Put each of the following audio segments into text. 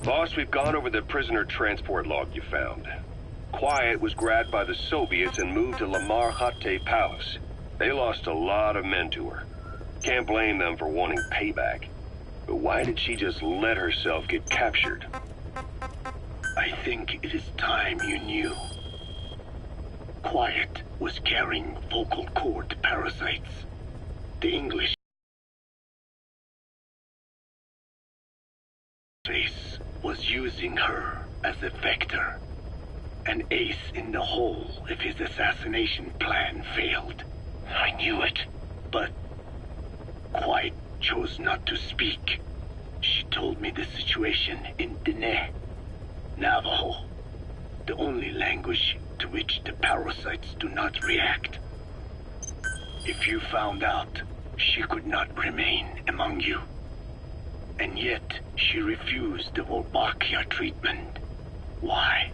Boss, we've gone over the prisoner transport log you found. Quiet was grabbed by the Soviets and moved to Lamar Khatte Palace. They lost a lot of men to her. Can't blame them for wanting payback. But why did she just let herself get captured? I think it is time you knew. Quiet was carrying vocal cord parasites. The English race was using her as a vector. An ace in the hole if his assassination plan failed. I knew it. But Quiet chose not to speak. She told me the situation in Diné, Navajo, the only language to which the parasites do not react. If you found out, she could not remain among you. And yet, she refused the Wolbachia treatment. Why?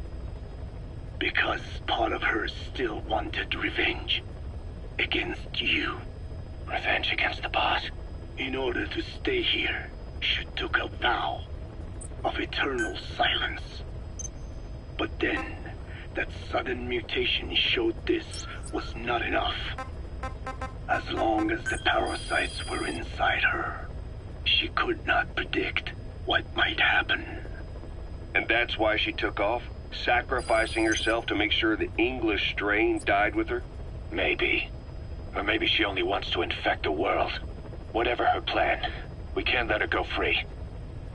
Because part of her still wanted revenge. Against you. Revenge against the boss? In order to stay here, she took a vow of eternal silence. But then, that sudden mutation showed this was not enough. As long as the parasites were inside her, she could not predict what might happen. And that's why she took off? Sacrificing herself to make sure the English strain died with her? Maybe. Or maybe she only wants to infect the world. Whatever her plan, we can't let her go free.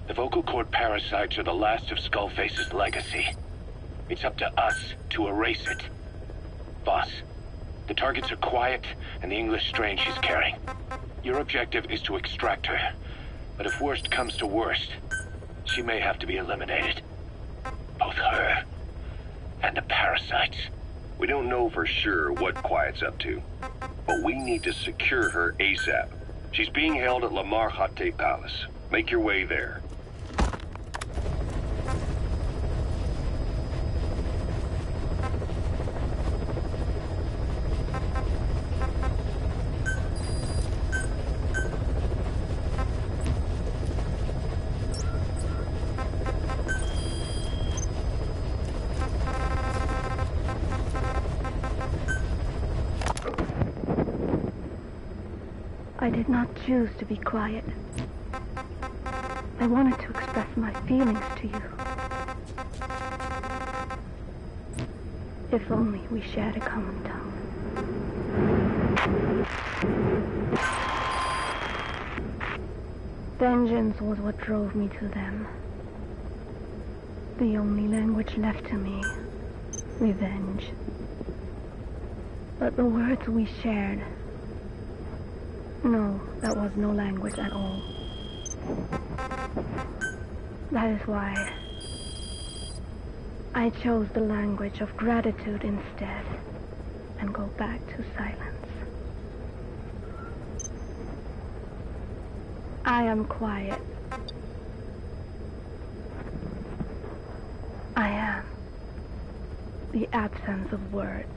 The vocal cord parasites are the last of Skullface's legacy. It's up to us to erase it. Boss, the targets are Quiet and the English strain she's carrying. Your objective is to extract her. But if worst comes to worst, she may have to be eliminated. Both her and the parasites. We don't know for sure what Quiet's up to, but we need to secure her ASAP. She's being held at Lamar Khatte Palace. Make your way there. I did not choose to be quiet. I wanted to express my feelings to you. If only we shared a common tongue. Vengeance was what drove me to them. The only language left to me, revenge. But the words we shared, no, that was no language at all. That is why I chose the language of gratitude instead and go back to silence. I am quiet. I am the absence of words.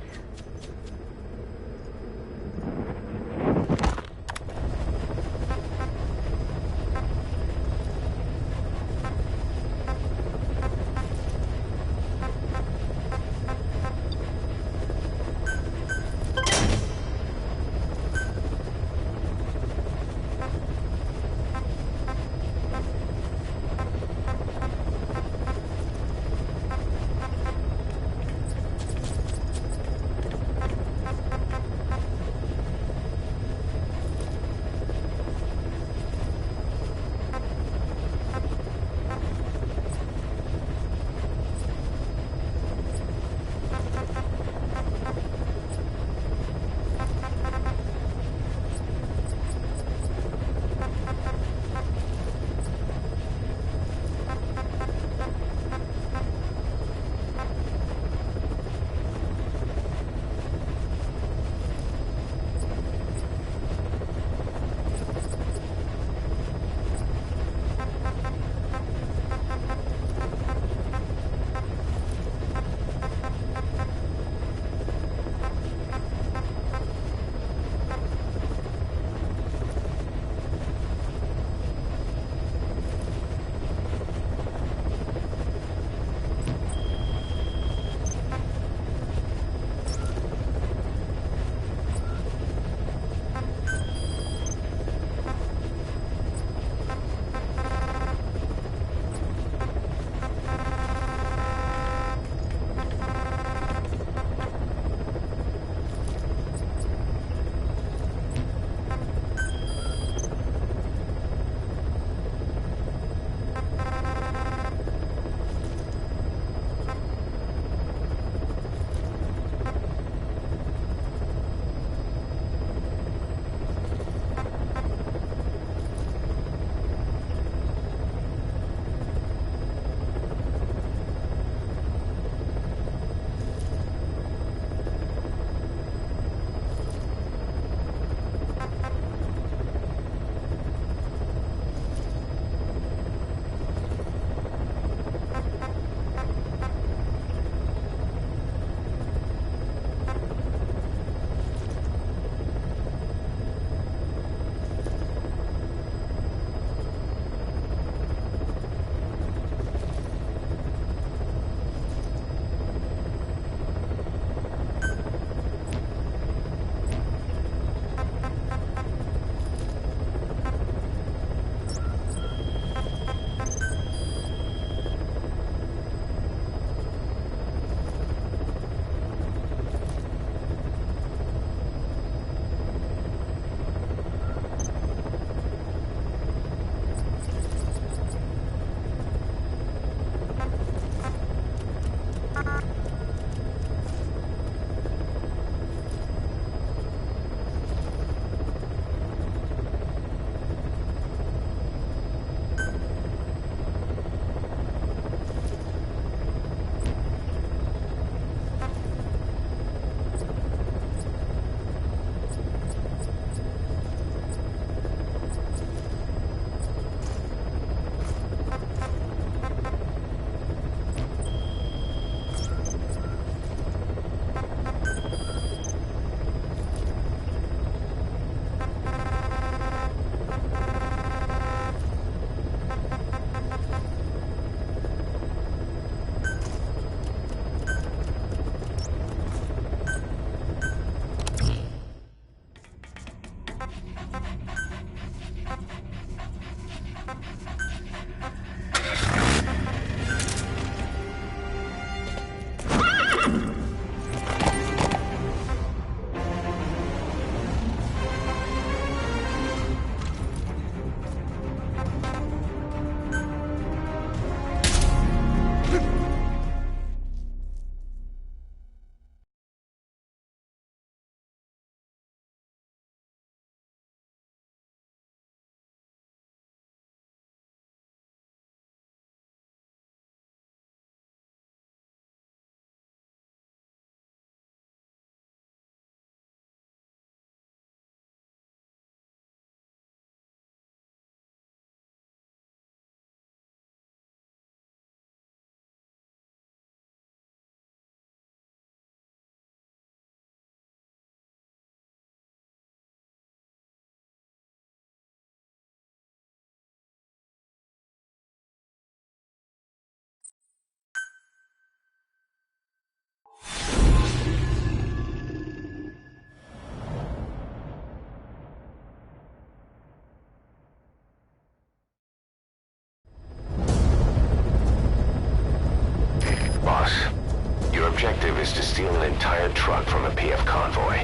hired truck from a PF convoy.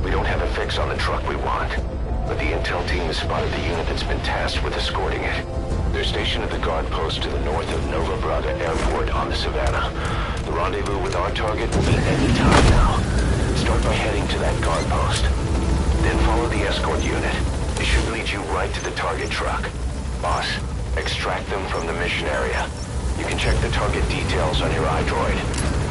We don't have a fix on the truck we want, but the intel team has spotted the unit that's been tasked with escorting it. They're stationed at the guard post to the north of Nova Braga Airport on the Savannah. The rendezvous with our target will be any time now. Start by heading to that guard post. Then follow the escort unit. It should lead you right to the target truck. Boss, extract them from the mission area. You can check the target details on your iDroid.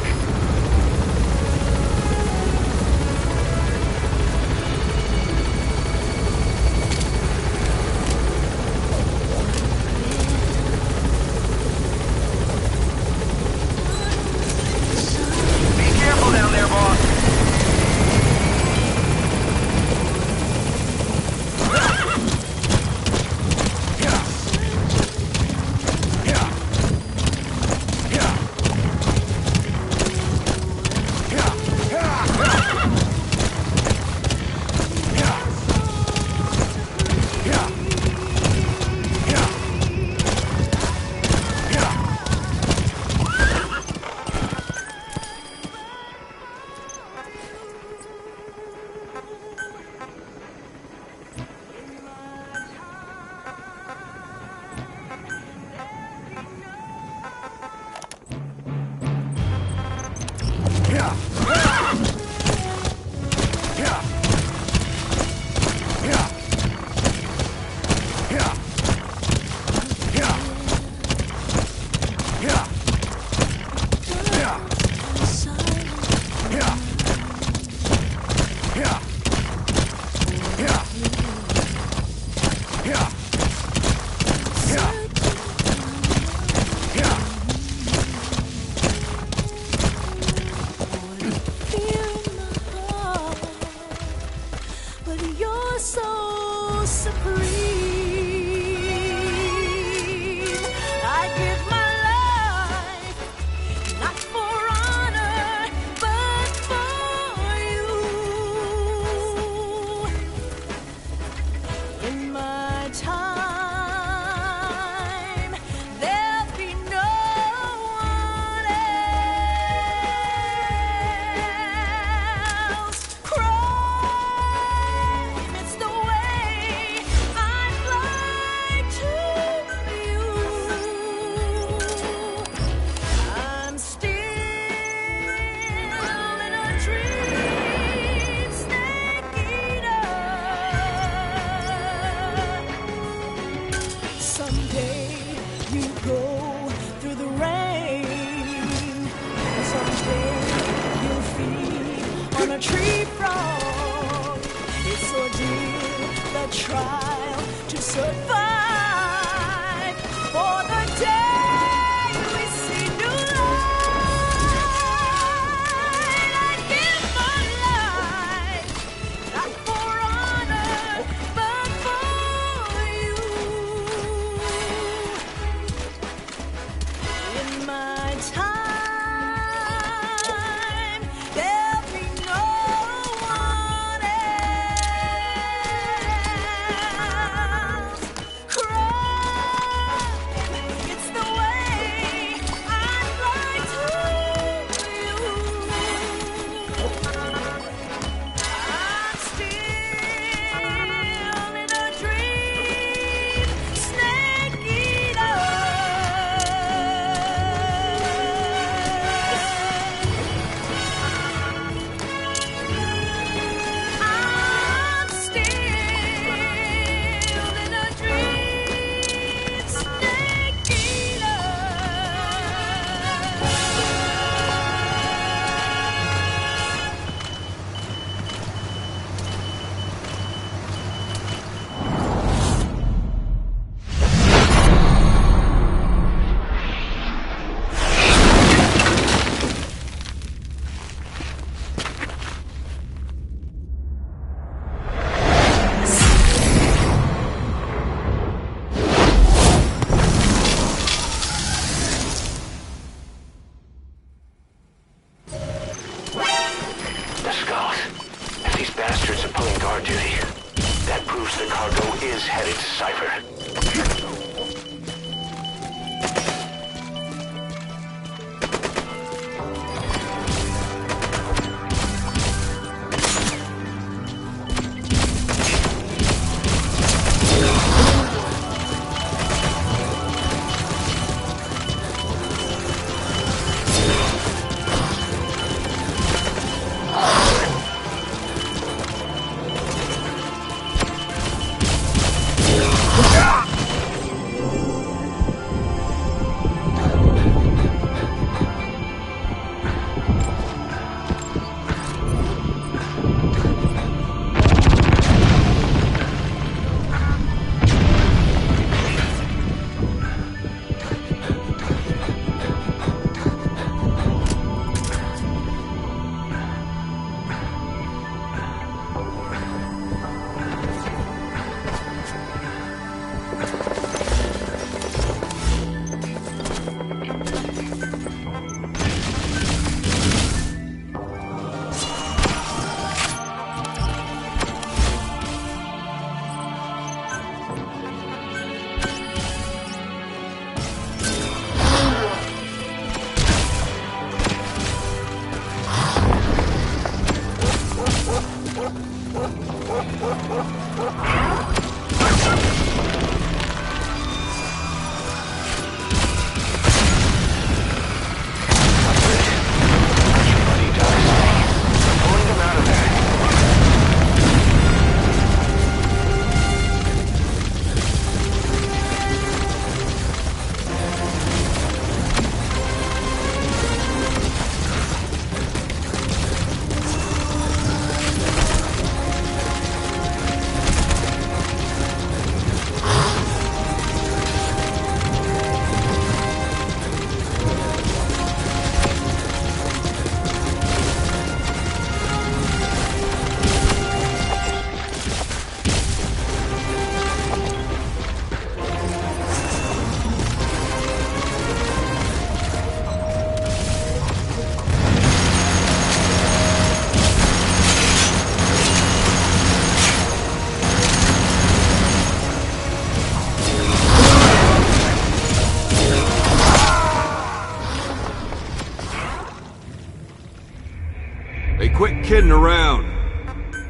kidding around.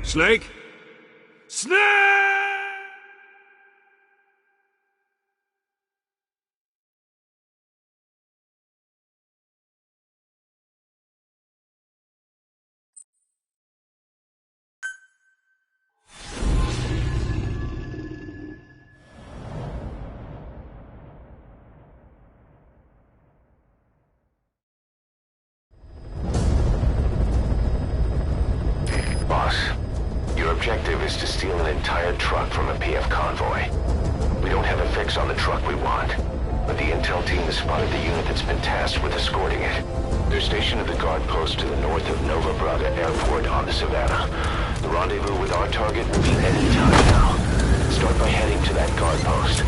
Snake? Snake! Boss, your objective is to steal an entire truck from a PF convoy. We don't have a fix on the truck we want, but the intel team has spotted the unit that's been tasked with escorting it. They're stationed at the guard post to the north of Nova Braga Airport on the Savannah. The rendezvous with our target will be at any time now. Start by heading to that guard post.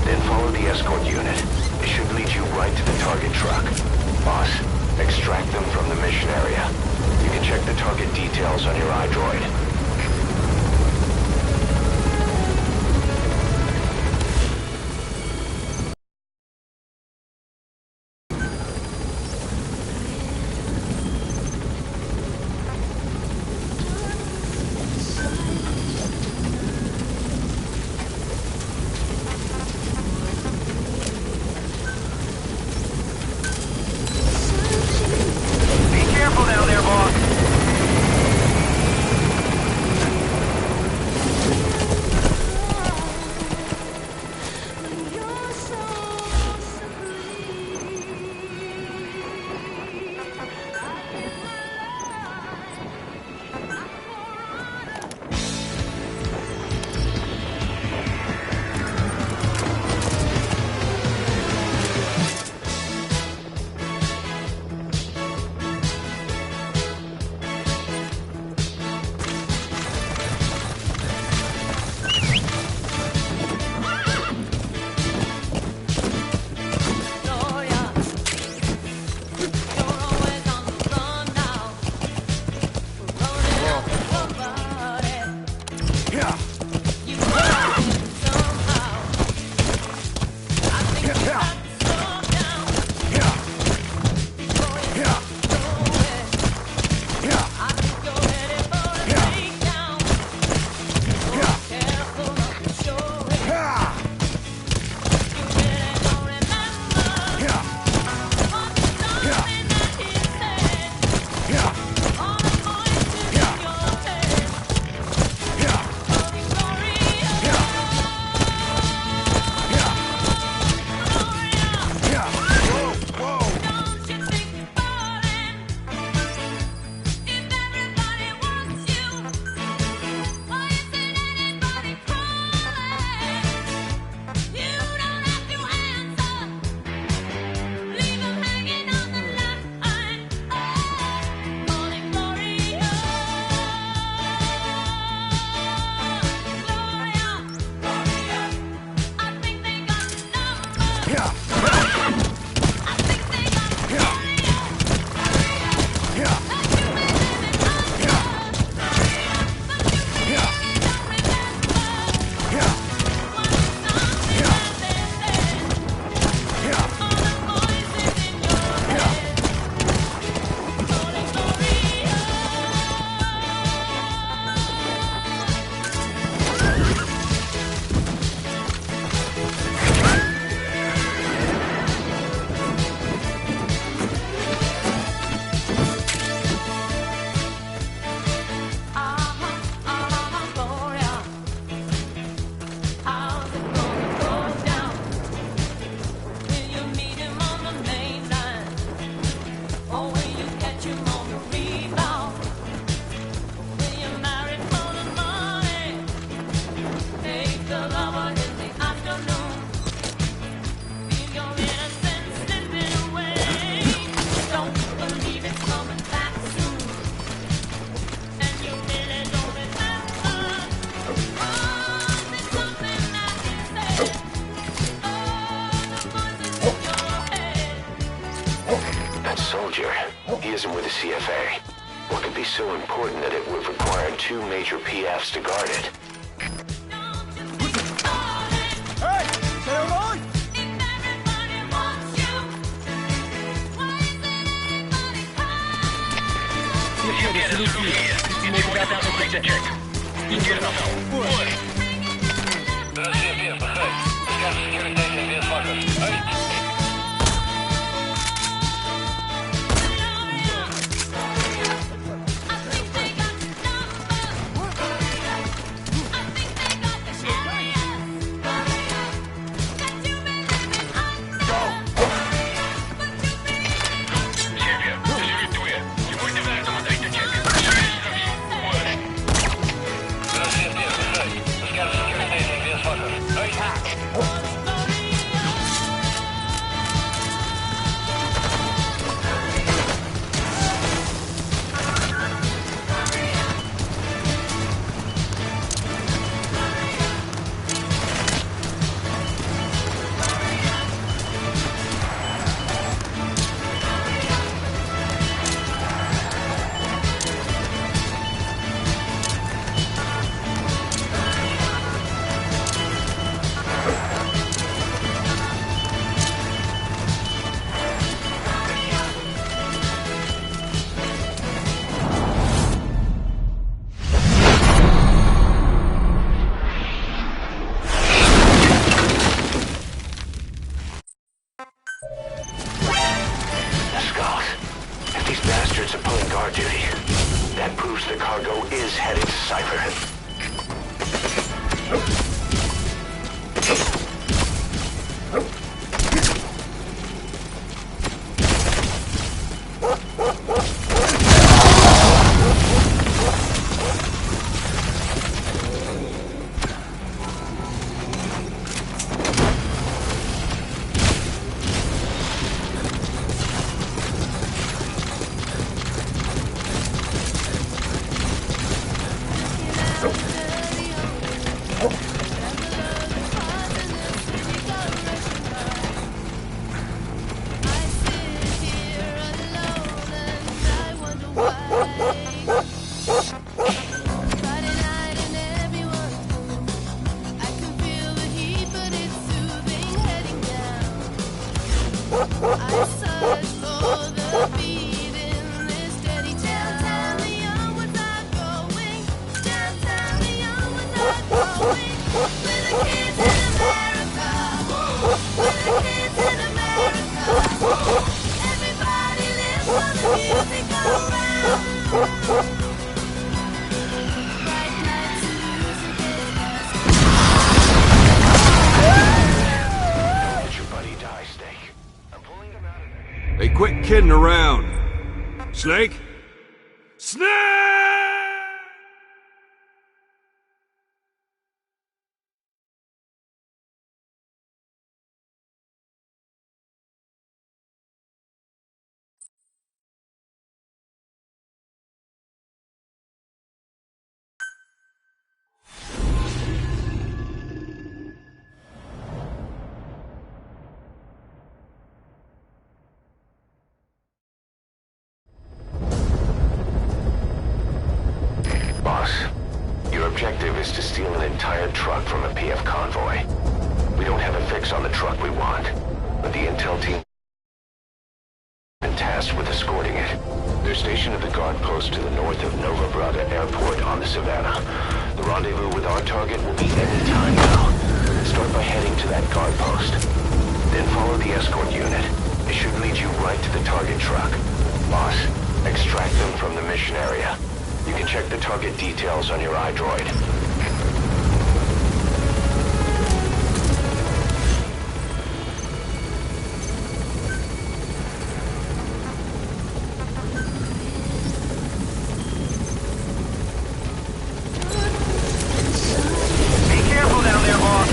Then follow the escort unit. It should lead you right to the target truck. Boss, extract them from the mission area. You can check the target details on your iDroid. Be careful down there, boss. isn't with the CFA. What could be so important that it would require 2 major PFs to guard it? Hey! Stay along! You should Skulls. If these bastards are pulling guard duty, that proves the cargo is headed to Cypher. Hey, quit kidding around. Snake? Snake! Boss, your objective is to steal an entire truck from a PF convoy. We don't have a fix on the truck we want, but the intel team has been tasked with escorting it. They're stationed at the guard post to the north of Nova Braga Airport on the Savannah. The rendezvous with our target will be any time now. Start by heading to that guard post. Then follow the escort unit. It should lead you right to the target truck. Boss, extract them from the mission area. You can check the target details on your iDroid. Be careful down there, boss.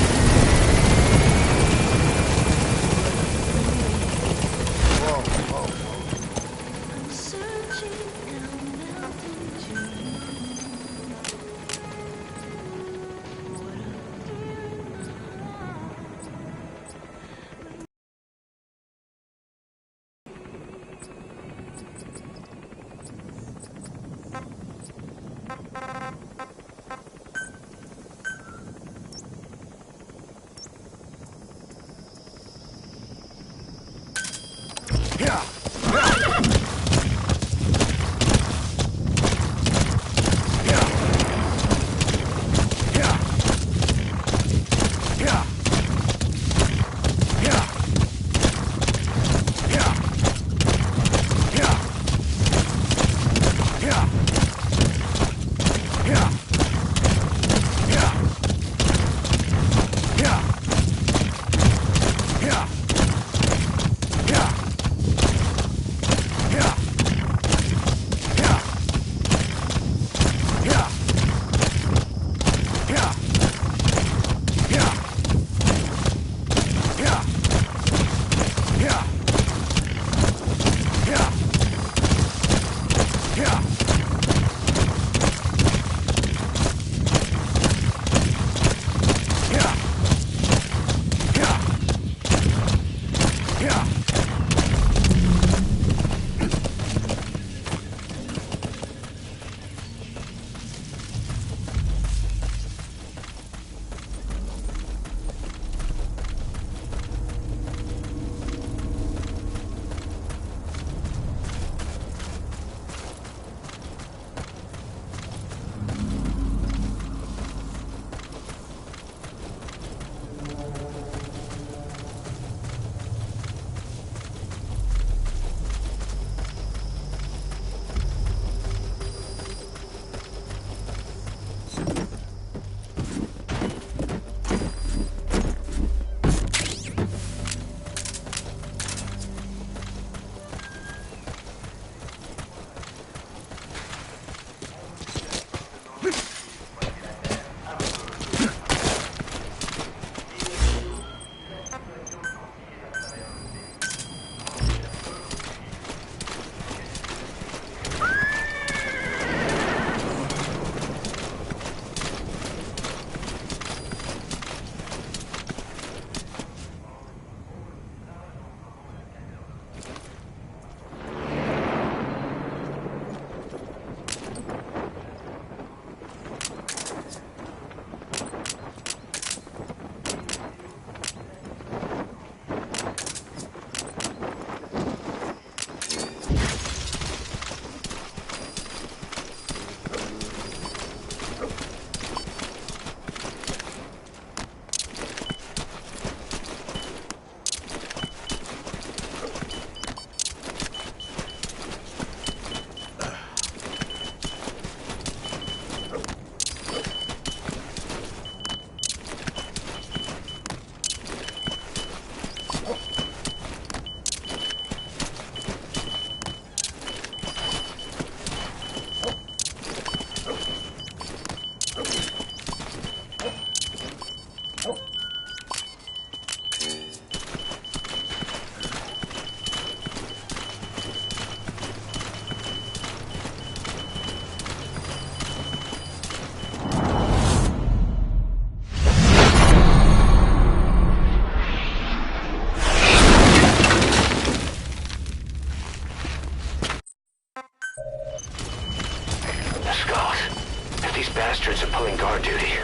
pulling guard duty.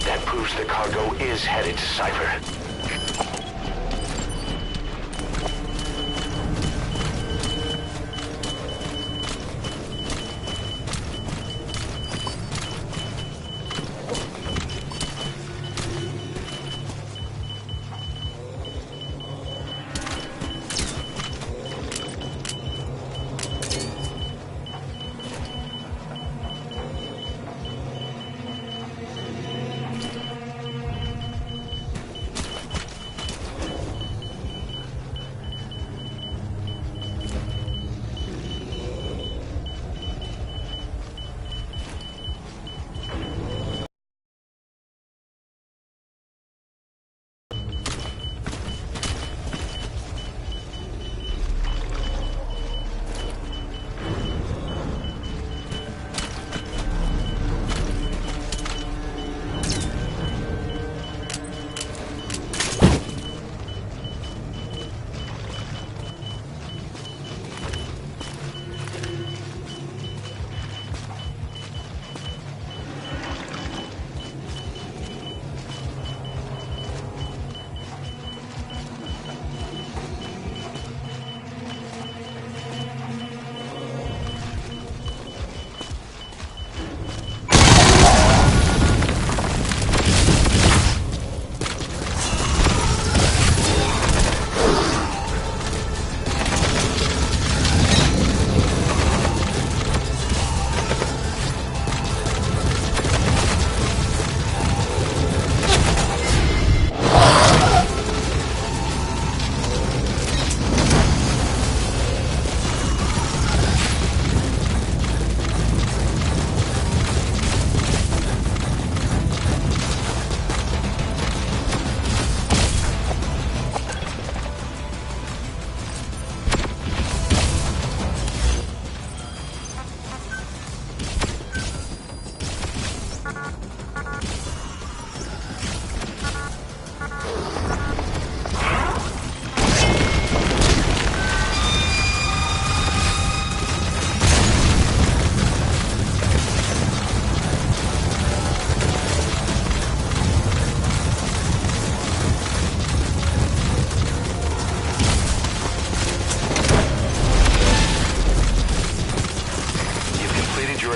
That proves the cargo is headed to Cypher.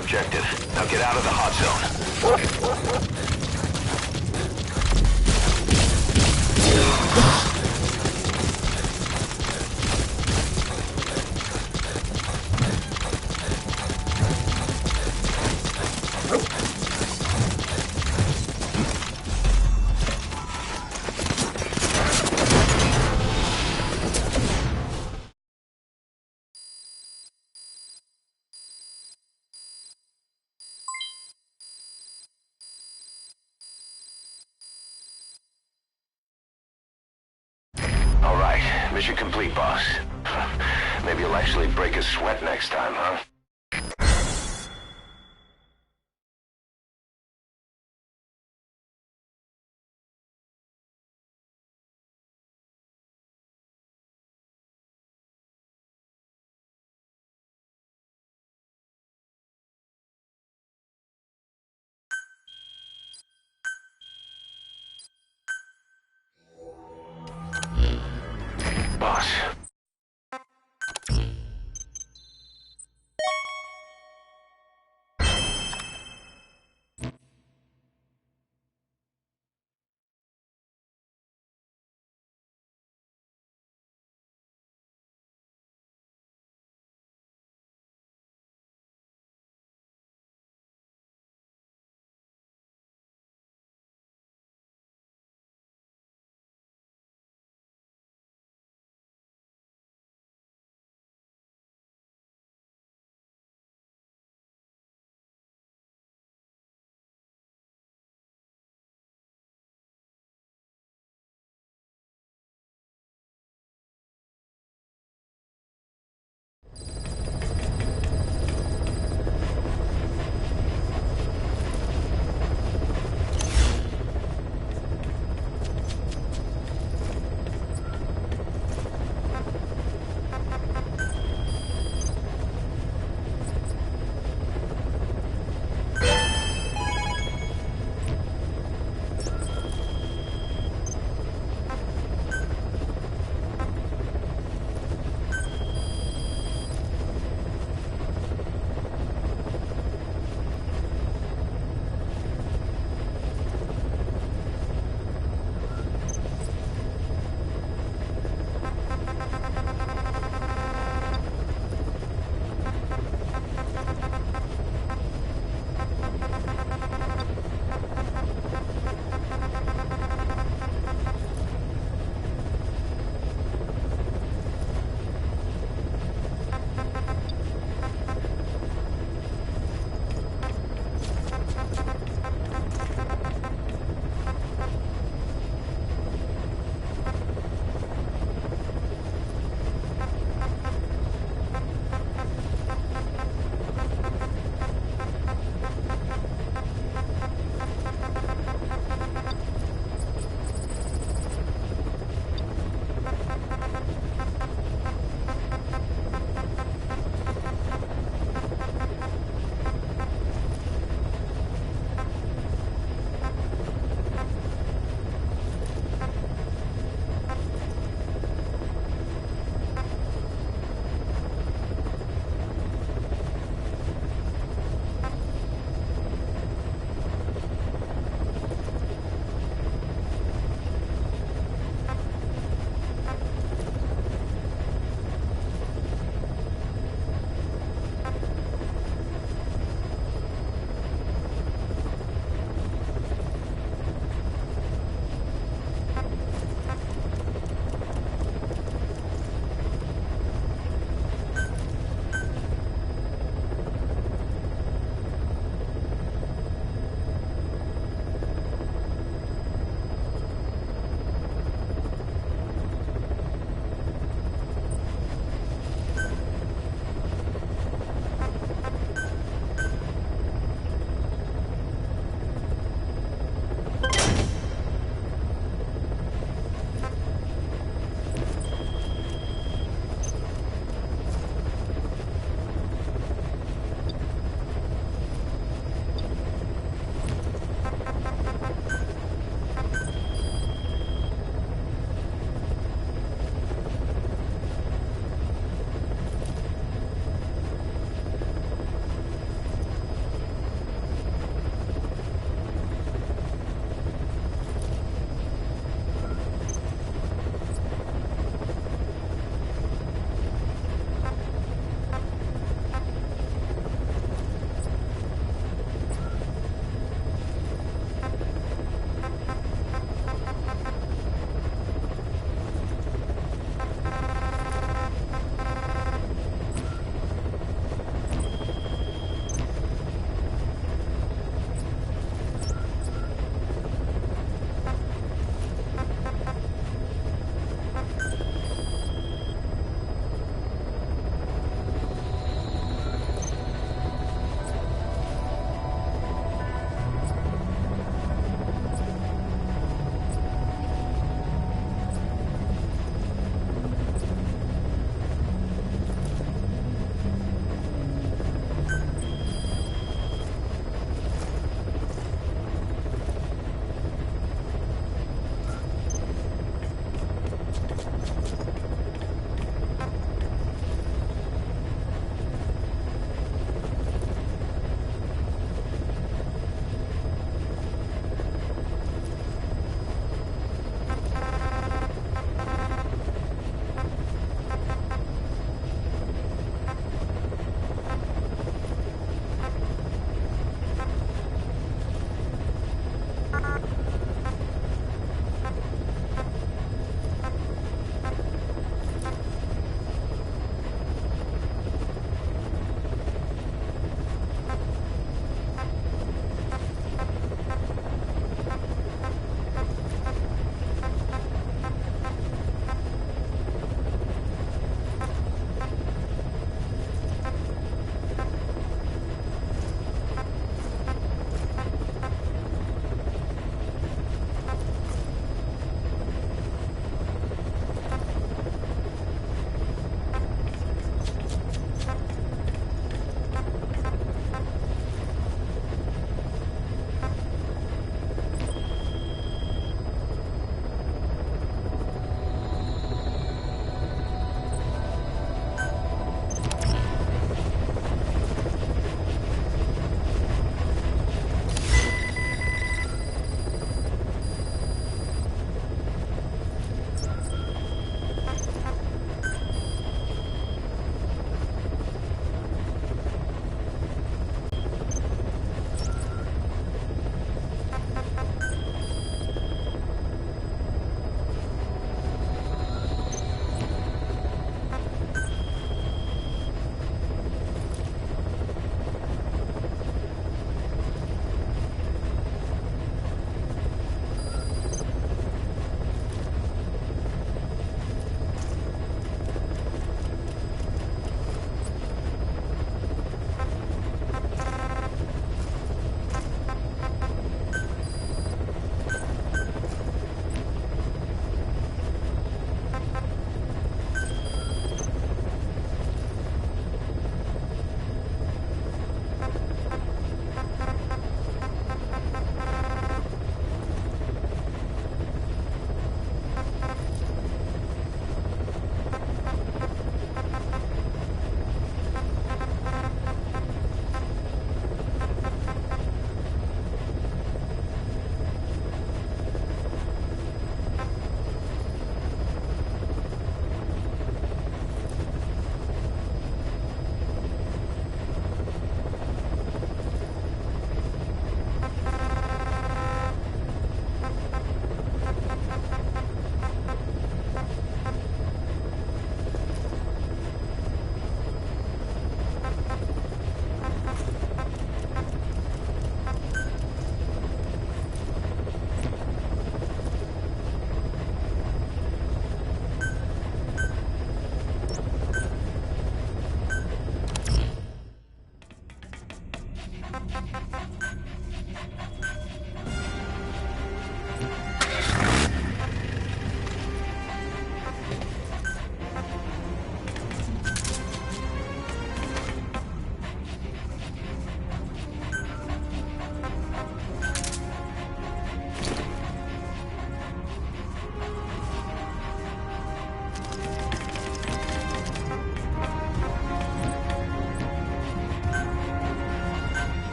Objective. Now get out of the hot zone. All right, mission complete, boss. Maybe you'll actually break a sweat next time, huh? Boss.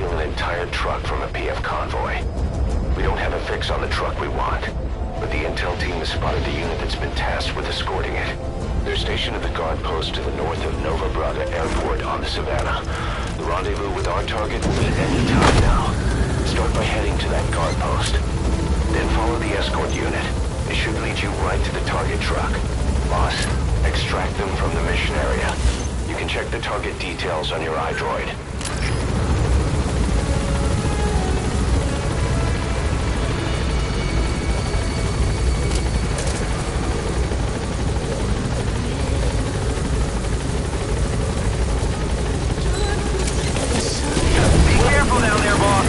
steal an entire truck from a PF convoy. We don't have a fix on the truck we want, but the intel team has spotted the unit that's been tasked with escorting it. They're stationed at the guard post to the north of Nova Braga Airport on the Savannah. The rendezvous with our target will be at any time now. Start by heading to that guard post. Then follow the escort unit. It should lead you right to the target truck. Boss, extract them from the mission area. You can check the target details on your iDroid. Be careful down there, boss.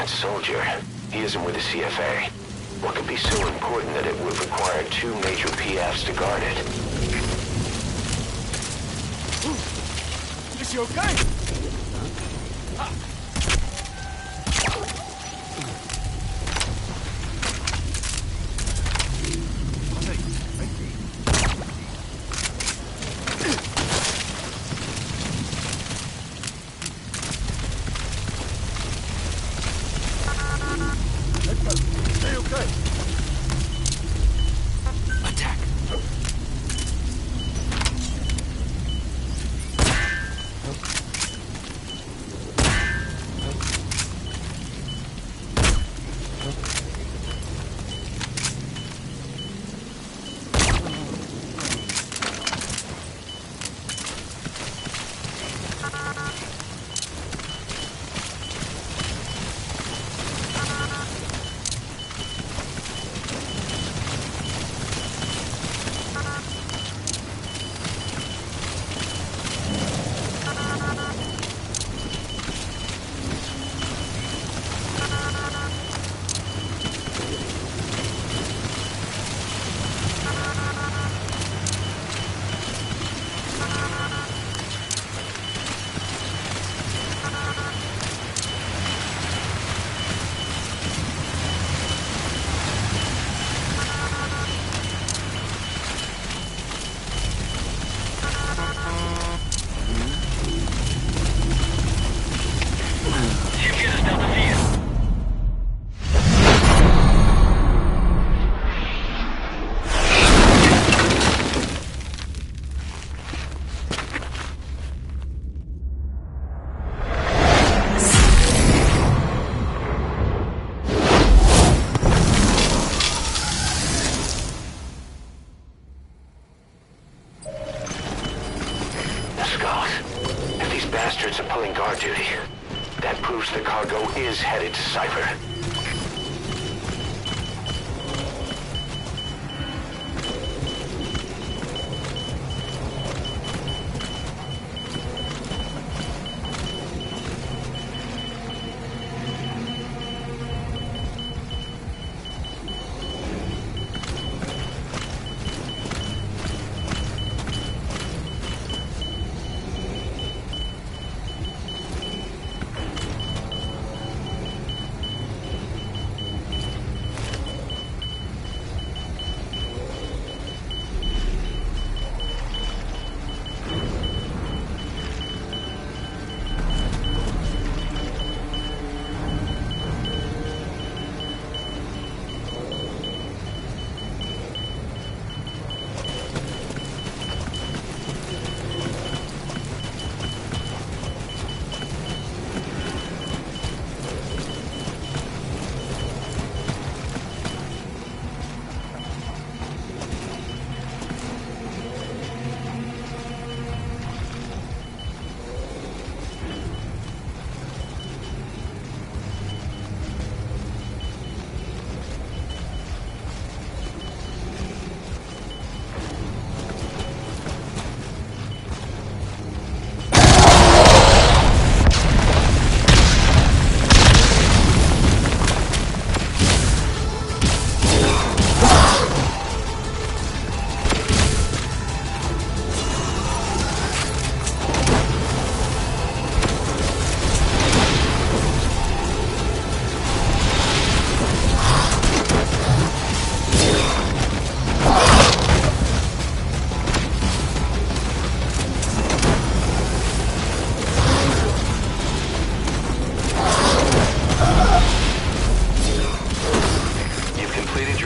Soldier. He isn't with the CFA. What could be so important that it would require 2 major PFs to guard it? Is she okay? proves the cargo is headed to Cypher.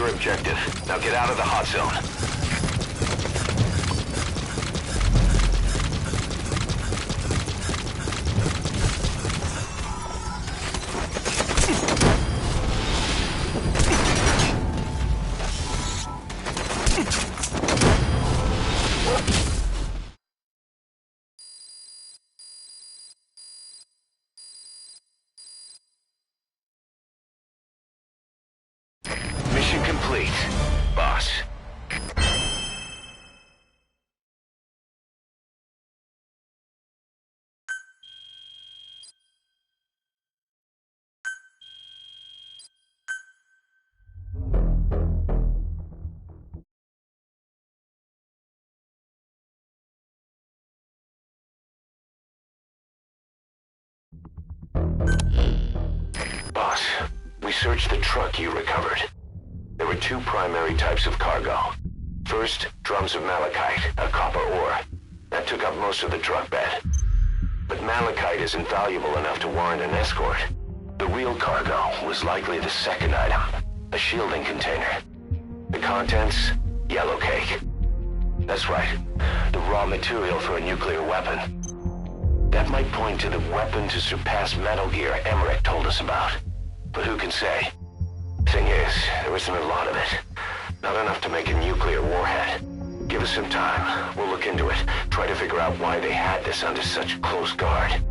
Objective. Now get out of the hot zone. Mission complete, boss. Boss, we searched the truck you recovered. There were two primary types of cargo. First, drums of malachite, a copper ore. That took up most of the truck bed. But malachite isn't valuable enough to warrant an escort. The real cargo was likely the second item, a shielding container. The contents, yellow cake. That's right, the raw material for a nuclear weapon. That might point to the weapon to surpass Metal Gear Emmerich told us about. But who can say? Thing is, there isn't a lot of it. Not enough to make a nuclear warhead. Give us some time. We'll look into it. Try to figure out why they had this under such close guard.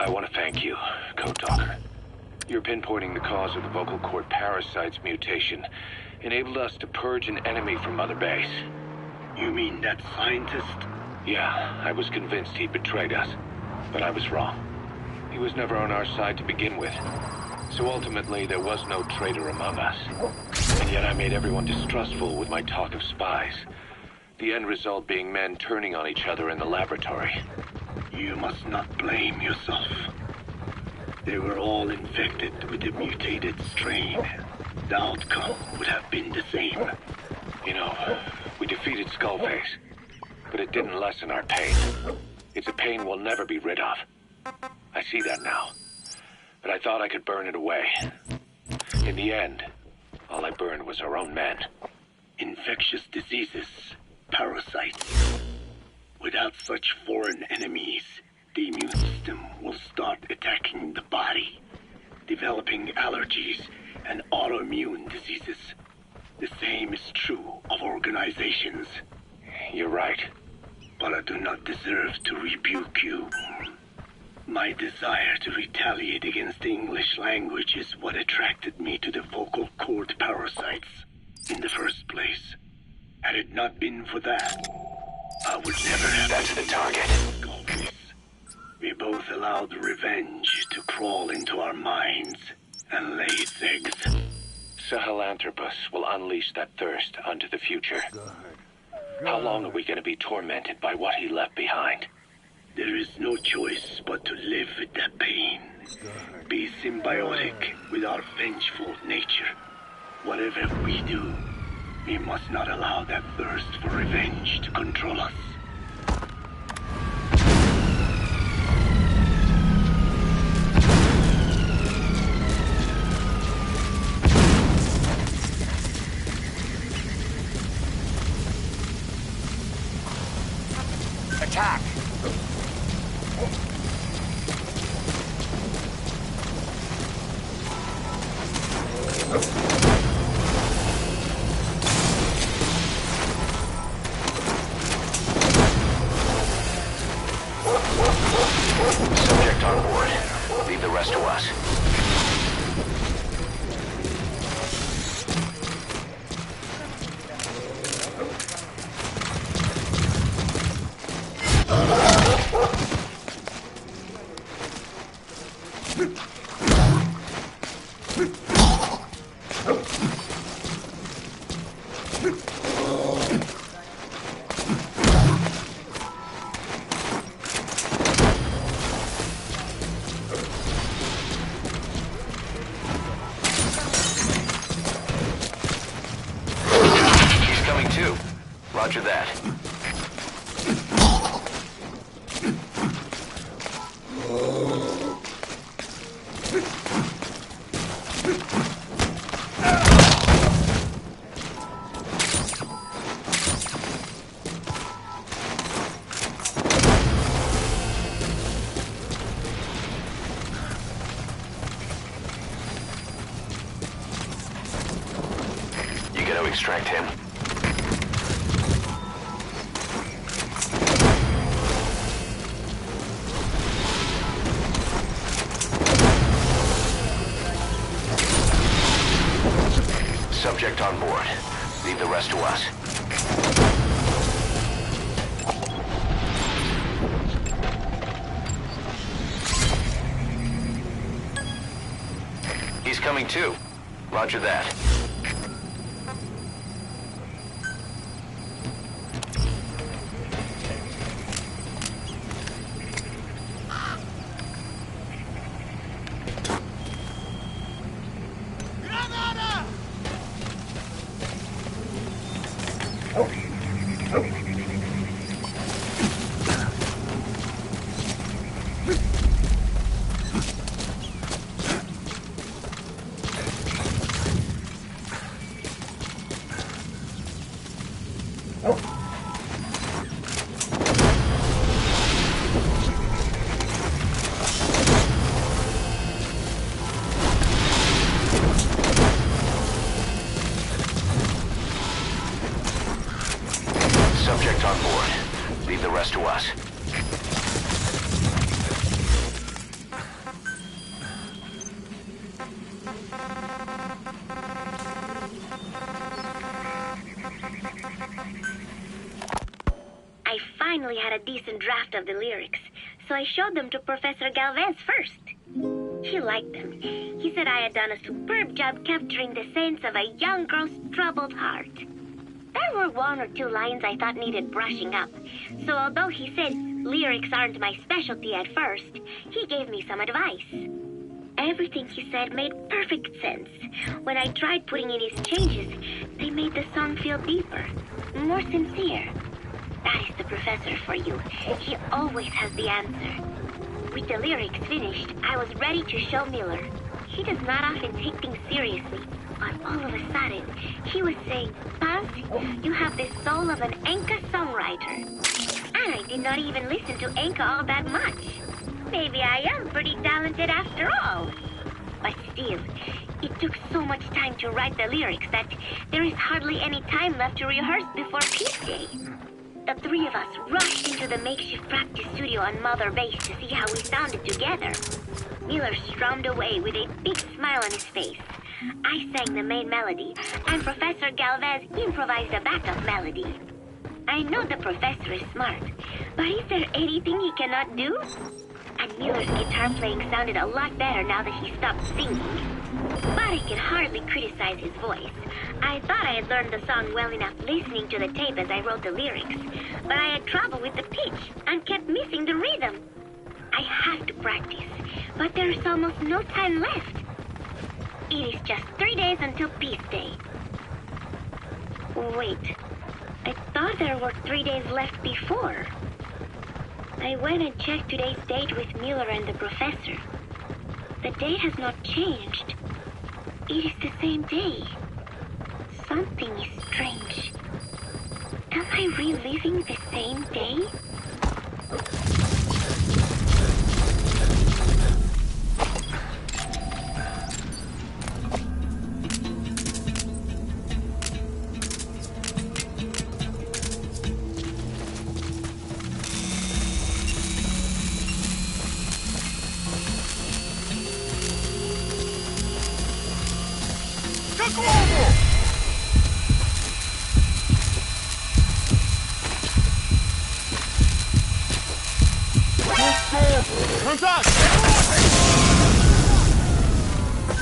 I want to thank you, Code Talker. Your pinpointing the cause of the vocal cord parasite's mutation enabled us to purge an enemy from Mother Base. You mean that scientist? Yeah, I was convinced he'd betrayed us, but I was wrong. He was never on our side to begin with, so ultimately there was no traitor among us. And yet I made everyone distrustful with my talk of spies, the end result being men turning on each other in the laboratory. You must not blame yourself. They were all infected with the mutated strain. The outcome would have been the same. You know, we defeated Skullface, but it didn't lessen our pain. It's a pain we'll never be rid of. I see that now, but I thought I could burn it away. In the end, all I burned was our own men. Infectious diseases, parasites. Without such foreign enemies, the immune system will start attacking the body, developing allergies and autoimmune diseases. The same is true of organizations. You're right. But I do not deserve to rebuke you. My desire to retaliate against the English language is what attracted me to the vocal cord parasites in the first place. Had it not been for that, I would never have... That's the target. Skullface. We both allowed revenge to crawl into our minds and lay its eggs. Sahelanthropus will unleash that thirst onto the future. How long are we going to be tormented by what he left behind? There is no choice but to live with that pain. Be symbiotic with our vengeful nature. Whatever we do, we must not allow that thirst for revenge to control us. Attack! Subject on board. Leave the rest to us. Roger that. You gonna extract him? Subject on board. Leave the rest to us. He's coming too. Roger that. finally had a decent draft of the lyrics, so I showed them to Professor Galvez first. He liked them. He said I had done a superb job capturing the sense of a young girl's troubled heart. There were one or two lines I thought needed brushing up, so although he said lyrics aren't my specialty at first, he gave me some advice. Everything he said made perfect sense. When I tried putting in his changes, they made the song feel deeper, more sincere. That is the professor for you. He always has the answer. With the lyrics finished, I was ready to show Miller. He does not often take things seriously, but all of a sudden, he was saying, "Paz, you have the soul of an Enka songwriter." And I did not even listen to Enka all that much. Maybe I am pretty talented after all. But still, it took so much time to write the lyrics that there is hardly any time left to rehearse before Peace Day. The three of us rushed into the makeshift practice studio on Mother Base to see how we sounded together. Miller strummed away with a big smile on his face. I sang the main melody, and Professor Galvez improvised a backup melody. I know the professor is smart, but is there anything he cannot do? And Miller's guitar playing sounded a lot better now that he stopped singing. But I can hardly criticize his voice. I thought I had learned the song well enough listening to the tape as I wrote the lyrics, but I had trouble with the pitch and kept missing the rhythm. I have to practice, but there is almost no time left. It is just 3 days until Peace Day. Wait, I thought there were 3 days left before. I went and checked today's date with Miller and the professor. The date has not changed. It is the same day. Something is strange. Am I reliving the same day?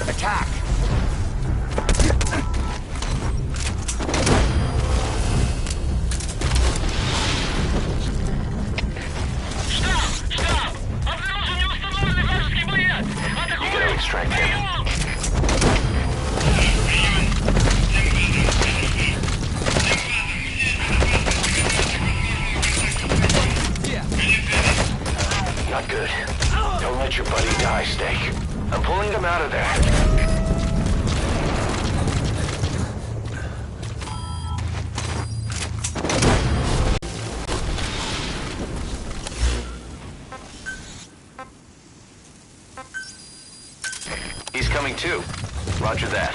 Attack! You gotta extract him. Not good. Don't let your buddy die, Snake. I'm pulling them out of there. He's coming too. Roger that.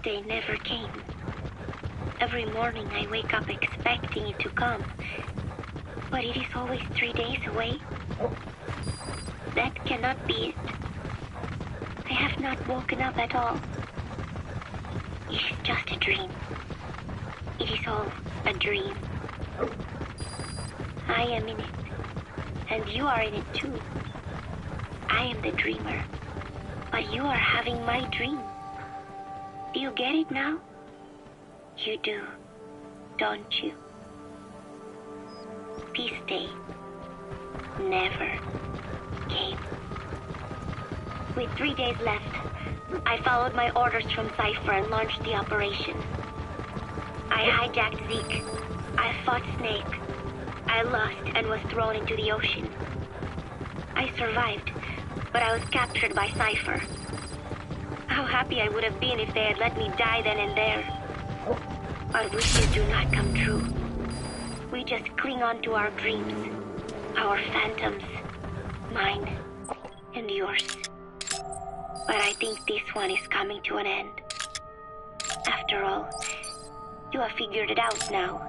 Day never came. Every morning I wake up expecting it to come, but it is always 3 days away. That cannot be it. I have not woken up at all. It is just a dream. It is all a dream. I am in it, and you are in it too. I am the dreamer, but you are having my dream. Do you get it now? You do, don't you? Peace Day never came. With 3 days left, I followed my orders from Cypher and launched the operation. I hijacked Zeke. I fought Snake. I lost and was thrown into the ocean. I survived, but I was captured by Cypher. How happy I would have been if they had let me die then and there. Our wishes do not come true. We just cling on to our dreams, our phantoms, mine and yours. But I think this one is coming to an end. After all, you have figured it out now.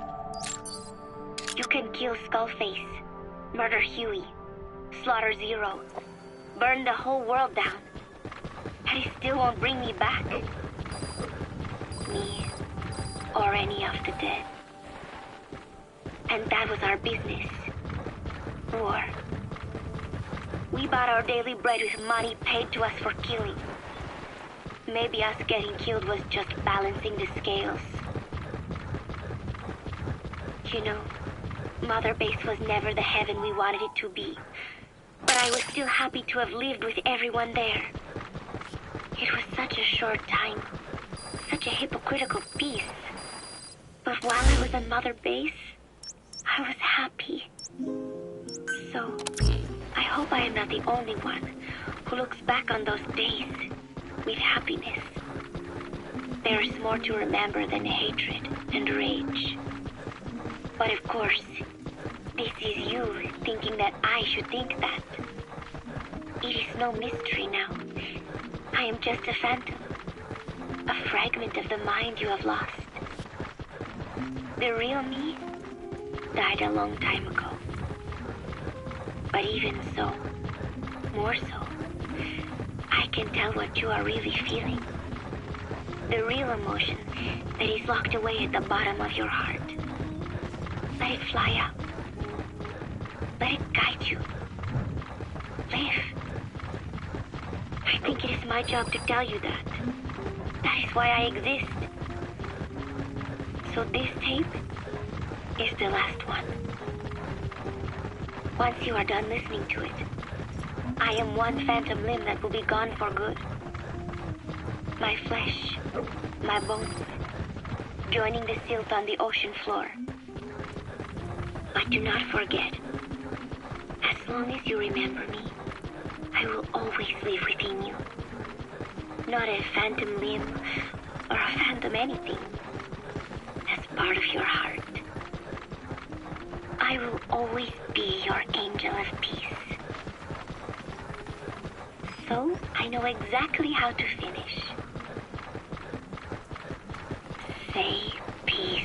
You can kill Skullface, murder Huey, slaughter Zero, burn the whole world down, and it still won't bring me back. Me, or any of the dead. And that was our business. War. We bought our daily bread with money paid to us for killing. Maybe us getting killed was just balancing the scales. You know, Mother Base was never the heaven we wanted it to be. But I was still happy to have lived with everyone there. It was such a short time. Such a hypocritical peace. But while I was on Mother Base, I was happy. So, I hope I am not the only one who looks back on those days with happiness. There is more to remember than hatred and rage. But of course, this is you thinking that I should think that. It is no mystery now. I am just a phantom. A fragment of the mind you have lost. The real me died a long time ago. But even so, more so, I can tell what you are really feeling. The real emotion that is locked away at the bottom of your heart. Let it fly out. Let it guide you. Live. I think it is my job to tell you that. That is why I exist. So this tape is the last one. Once you are done listening to it, I am one phantom limb that will be gone for good. My flesh, my bones, joining the silt on the ocean floor. But do not forget, as long as you remember me, I will always live within you. Not a phantom limb or a phantom anything. As part of your heart. I will always be your angel of peace. So, I know exactly how to finish. Say peace.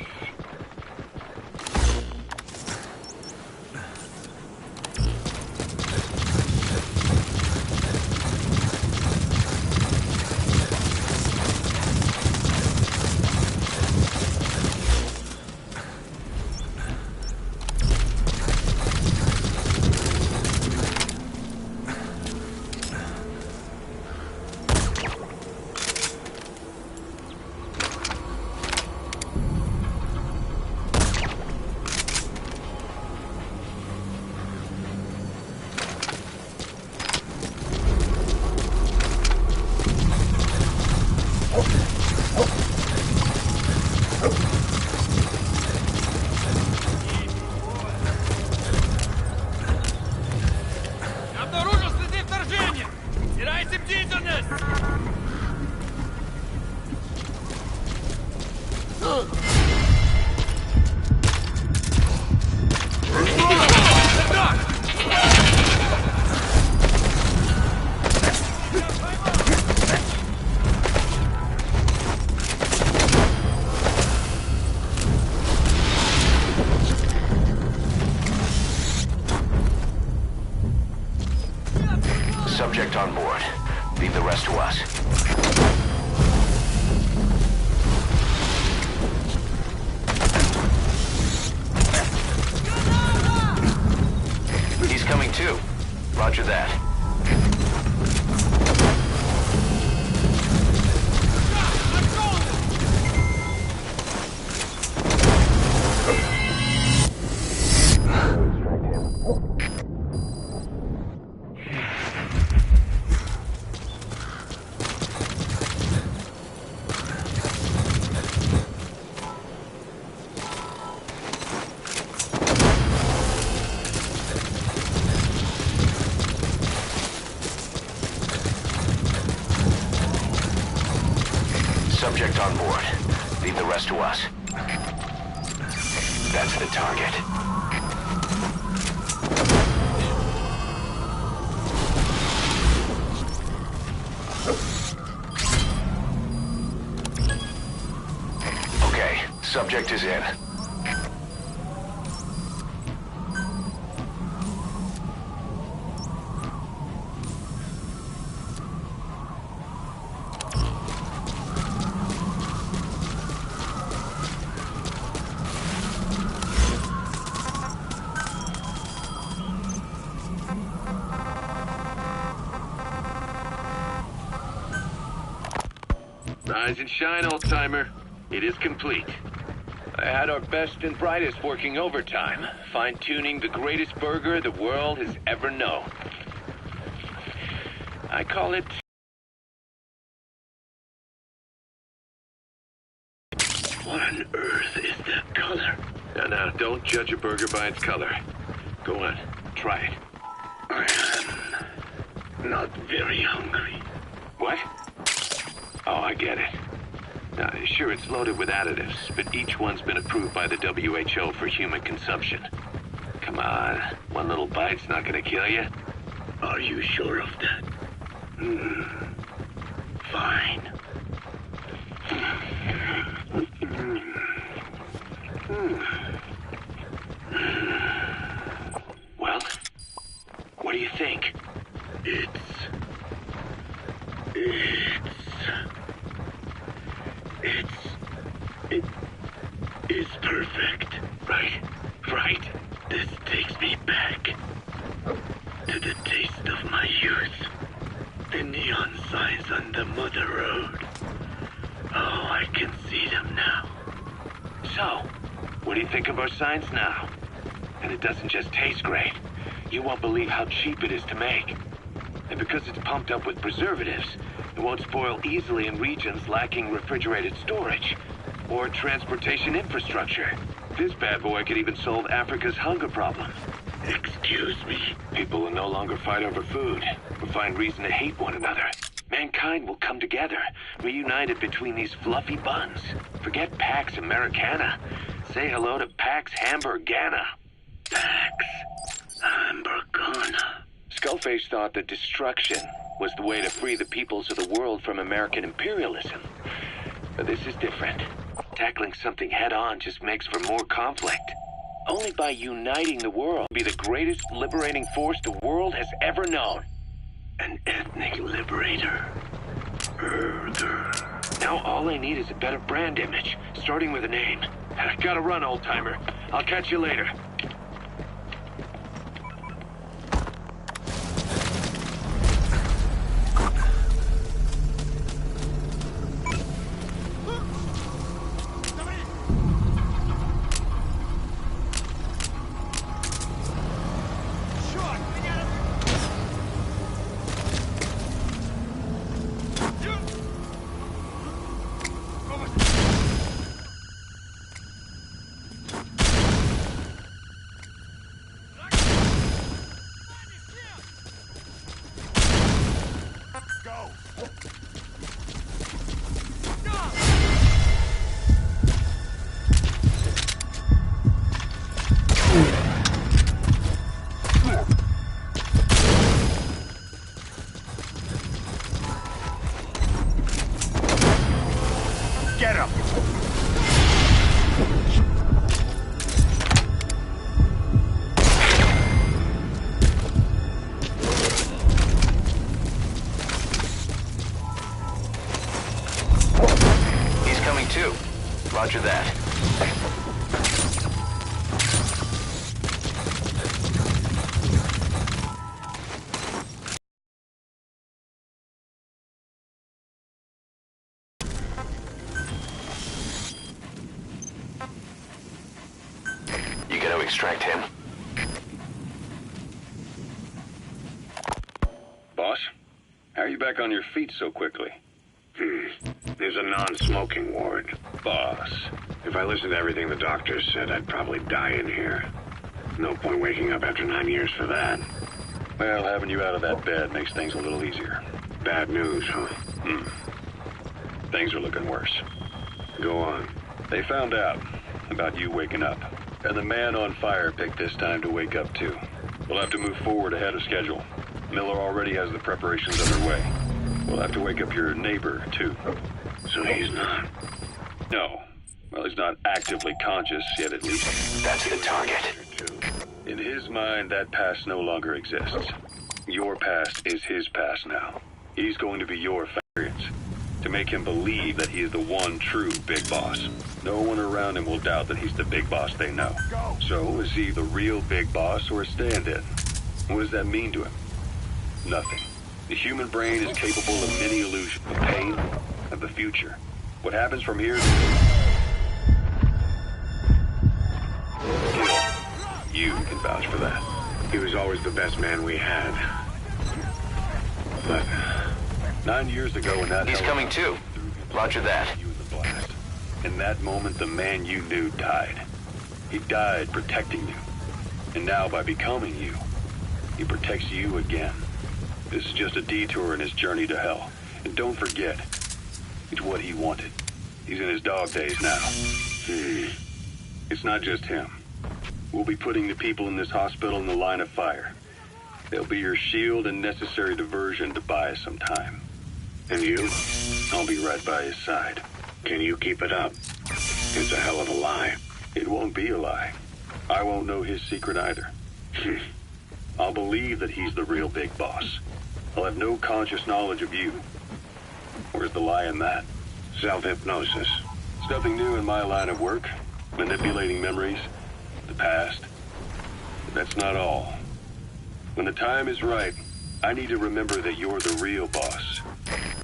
Subject on board. Leave the rest to us. He's coming too. Roger that. Subject on board. Leave the rest to us. That's the target. Okay, subject is in. Rise and shine, old-timer. It is complete. I had our best and brightest working overtime, fine-tuning the greatest burger the world has ever known. I call it... What on earth is that color? Now, don't judge a burger by its color. Go on, try it. I am not very hungry. What? Oh, I get it. Sure, it's loaded with additives, but each one's been approved by the WHO for human consumption. Come on, one little bite's not gonna kill you. Are you sure of that? Fine. Well, what do you think? It is perfect. Right. This takes me back to the taste of my youth. The neon signs on the mother road. Oh, I can see them now. So, what do you think of our signs now? And it doesn't just taste great. You won't believe how cheap it is to make. And because it's pumped up with preservatives, it won't spoil easily in regions lacking refrigerated storage or transportation infrastructure. This bad boy could even solve Africa's hunger problem. Excuse me? People will no longer fight over food or find reason to hate one another. Mankind will come together, reunited between these fluffy buns. Forget Pax Americana. Say hello to Pax Hamburgana. Pax Hamburgana. Skullface thought that destruction was the way to free the peoples of the world from American imperialism. But this is different. Tackling something head-on just makes for more conflict. Only by uniting the world be the greatest liberating force the world has ever known. An ethnic liberator. Burger. Now all I need is a better brand image, starting with a name. I gotta run, old-timer. I'll catch you later. Get him! He's coming too. Roger that. You gonna extract him? Boss, how are you back on your feet so quickly? There's a non-smoking ward. Boss. If I listened to everything the doctors said, I'd probably die in here. No point waking up after 9 years for that. Well, having you out of that bed makes things a little easier. Bad news, huh? Things are looking worse. Go on. They found out about you waking up, and the man on fire picked this time to wake up too. We'll have to move forward ahead of schedule. Miller already has the preparations underway. We'll have to wake up your neighbor too. So he's not? No. Well, he's not actively conscious yet, at least. That's the target. In his mind, that past no longer exists. Your past is his past now. He's going to be your experience, to make him believe that he is the one true big boss. No one around him will doubt that he's the big boss they know. So, is he the real big boss or a stand-in? What does that mean to him? Nothing. The human brain is capable of many illusions, of pain, of the future. What happens from here... You can vouch for that. He was always the best man we had. But 9 years ago when that... He's coming too. Roger that. You in the blast. In that moment, the man you knew died. He died protecting you. And now, by becoming you, he protects you again. This is just a detour in his journey to hell. And don't forget, it's what he wanted. He's in his dog days now. It's not just him. We'll be putting the people in this hospital in the line of fire. They'll be your shield and necessary diversion to buy us some time. And you? I'll be right by his side. Can you keep it up? It's a hell of a lie. It won't be a lie. I won't know his secret either. I'll believe that he's the real big boss. I'll have no conscious knowledge of you. Where's the lie in that? Self-hypnosis. It's nothing new in my line of work. Manipulating memories. The past. But that's not all. When the time is right, I need to remember that you're the real boss.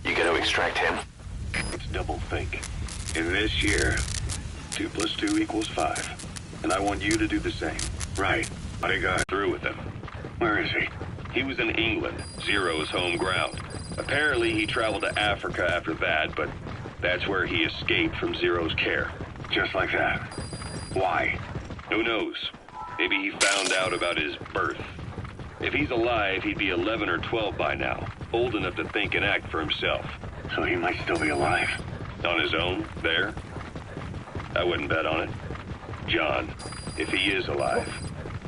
You gonna extract him? It's double think. In this year, 2 + 2 = 5. And I want you to do the same. Right. I got through with him. Where is he? He was in England, Zero's home ground. Apparently he traveled to Africa after that, but that's where he escaped from Zero's care. Just like that. Why? Who knows? Maybe he found out about his birth. If he's alive, he'd be 11 or 12 by now, old enough to think and act for himself. So he might still be alive. On his own, there? I wouldn't bet on it. John, if he is alive,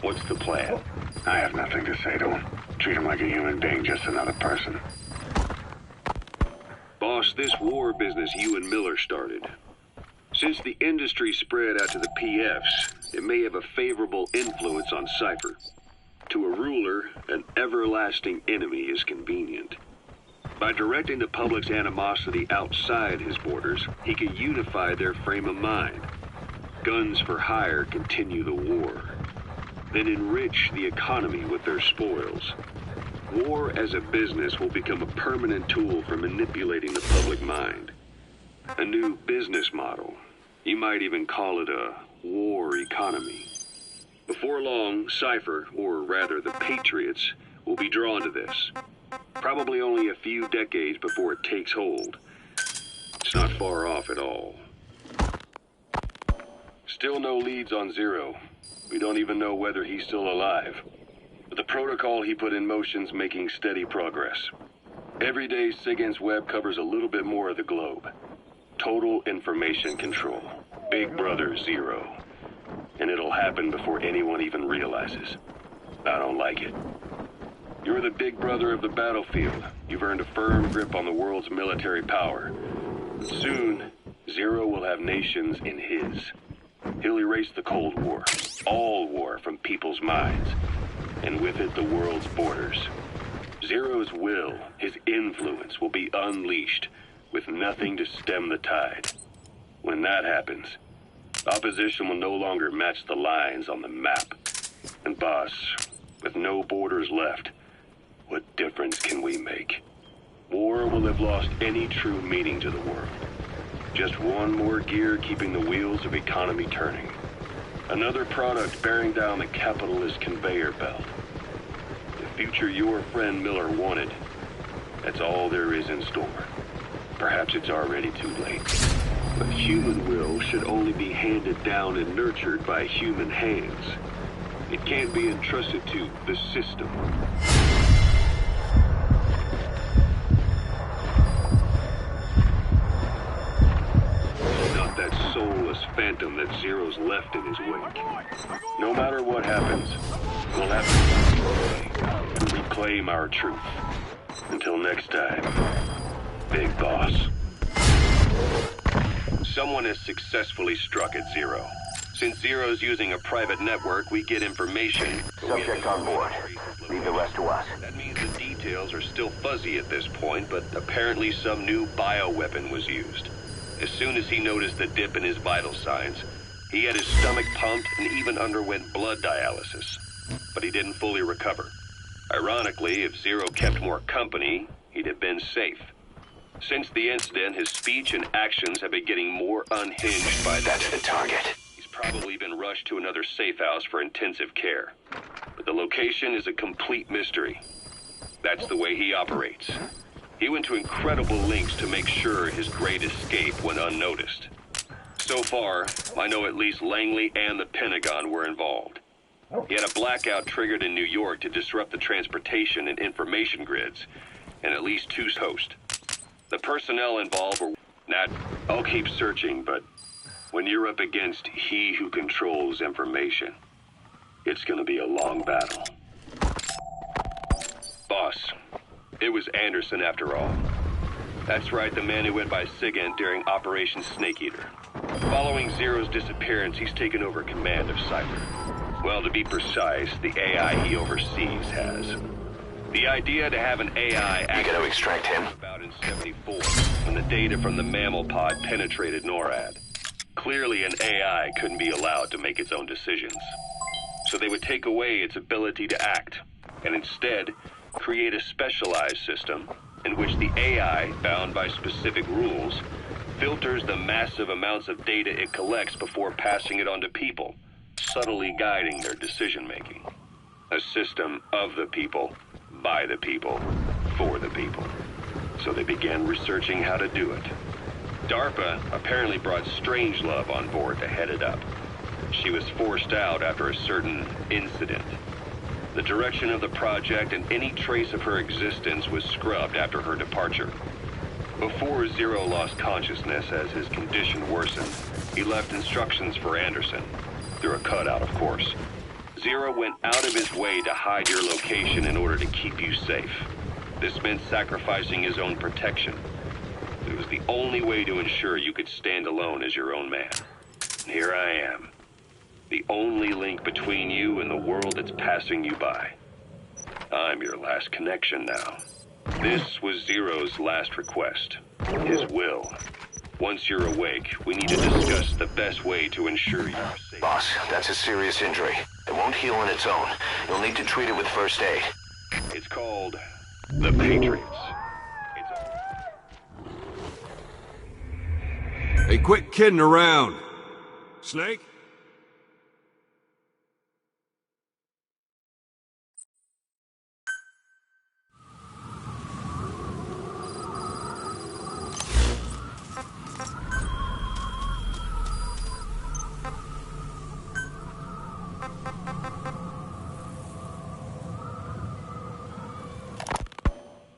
what's the plan? I have nothing to say to him. Treat him like a human being, just another person. Boss, this war business you and Miller started. Since the industry spread out to the PFs, it may have a favorable influence on Cypher. To a ruler, an everlasting enemy is convenient. By directing the public's animosity outside his borders, he can unify their frame of mind. Guns for hire continue the war, then enrich the economy with their spoils. War as a business will become a permanent tool for manipulating the public mind. A new business model. You might even call it a war economy. Before long, Cypher, or rather the Patriots, will be drawn to this. Probably only a few decades before it takes hold. It's not far off at all. Still no leads on Zero. We don't even know whether he's still alive. But the protocol he put in motion's making steady progress. Every day, SIGINT's web covers a little bit more of the globe. Total information control. Big Brother Zero. And it'll happen before anyone even realizes. I don't like it. You're the big brother of the battlefield. You've earned a firm grip on the world's military power. Soon, Zero will have nations in his. He'll erase the Cold War, all war from people's minds, and with it the world's borders. Zero's will, his influence, will be unleashed, with nothing to stem the tide. When that happens, opposition will no longer match the lines on the map. And boss, with no borders left, what difference can we make? War will have lost any true meaning to the world. Just one more gear keeping the wheels of economy turning. Another product bearing down the capitalist conveyor belt. The future your friend Miller wanted, that's all there is in store. Perhaps it's already too late. But human will should only be handed down and nurtured by human hands. It can't be entrusted to the system. phantom that Zero's left in his wake. No matter what happens, we'll have to find a way to reclaim our truth. Until next time, Big Boss. Someone has successfully struck at Zero. Since Zero's using a private network, we get information. Subject on board. Leave the rest to us. That means the details are still fuzzy at this point, but apparently some new bioweapon was used. As soon as he noticed the dip in his vital signs, he had his stomach pumped and even underwent blood dialysis. But he didn't fully recover. Ironically, if Zero kept more company, he'd have been safe. Since the incident, his speech and actions have been getting more unhinged by That's the target. He's probably been rushed to another safe house for intensive care. But the location is a complete mystery. That's the way he operates. He went to incredible lengths to make sure his great escape went unnoticed. So far, I know at least Langley and the Pentagon were involved. He had a blackout triggered in New York to disrupt the transportation and information grids, and at least 2 hosts. The personnel involved were... Nat, I'll keep searching, but when you're up against he who controls information, it's gonna be a long battle. Boss, it was Anderson after all. That's right, the man who went by SIGINT during Operation Snake Eater. Following Zero's disappearance, he's taken over command of Cypher. Well, to be precise, the AI he oversees has. The idea to have an AI act... You gonna extract him? ...about in 74, when the data from the mammal pod penetrated NORAD. Clearly, an AI couldn't be allowed to make its own decisions. So they would take away its ability to act, and instead create a specialized system in which the AI, bound by specific rules, filters the massive amounts of data it collects before passing it on to people, subtly guiding their decision-making. A system of the people, by the people, for the people. So they began researching how to do it. DARPA apparently brought Strangelove on board to head it up. She was forced out after a certain incident. The direction of the project and any trace of her existence was scrubbed after her departure. Before Zero lost consciousness as his condition worsened, he left instructions for Anderson. Through a cutout, of course. Zero went out of his way to hide your location in order to keep you safe. This meant sacrificing his own protection. It was the only way to ensure you could stand alone as your own man. And here I am. The only link between you and the world that's passing you by. I'm your last connection now. This was Zero's last request. His will. Once you're awake, we need to discuss the best way to ensure you're safe. Boss, that's a serious injury. It won't heal on its own. You'll need to treat it with first aid. It's called the Patriots. Hey, quit kidding around. Snake?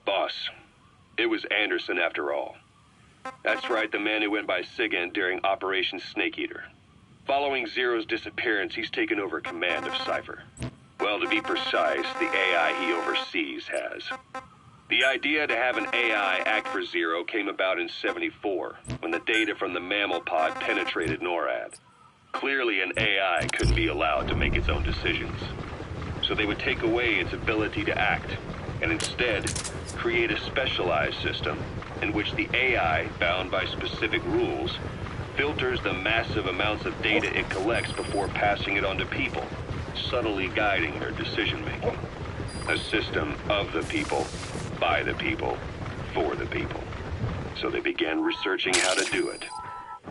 Boss, it was Anderson after all. That's right, the man who went by SIGINT during Operation Snake Eater. Following Zero's disappearance, he's taken over command of Cypher. Well, to be precise, the AI he oversees has. The idea to have an AI act for Zero came about in 74, when the data from the mammal pod penetrated NORAD. Clearly, an AI couldn't be allowed to make its own decisions. So they would take away its ability to act, and instead create a specialized system in which the AI, bound by specific rules, filters the massive amounts of data it collects before passing it on to people, subtly guiding their decision-making. A system of the people, by the people, for the people. So they began researching how to do it.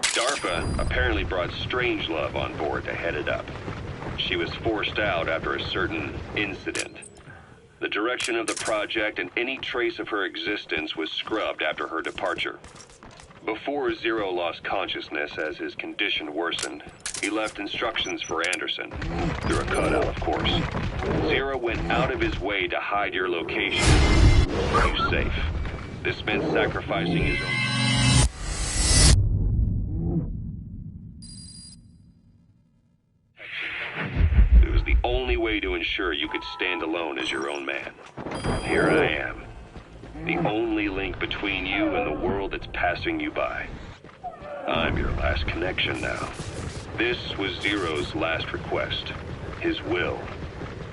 DARPA apparently brought Strangelove on board to head it up. She was forced out after a certain incident. The direction of the project and any trace of her existence was scrubbed after her departure. Before Zero lost consciousness as his condition worsened, he left instructions for Anderson. Through a cutout, of course. Zero went out of his way to hide your location. Keep you safe. This meant sacrificing his own... as your own man. Here I am. The only link between you and the world that's passing you by. I'm your last connection now. This was Zero's last request. His will.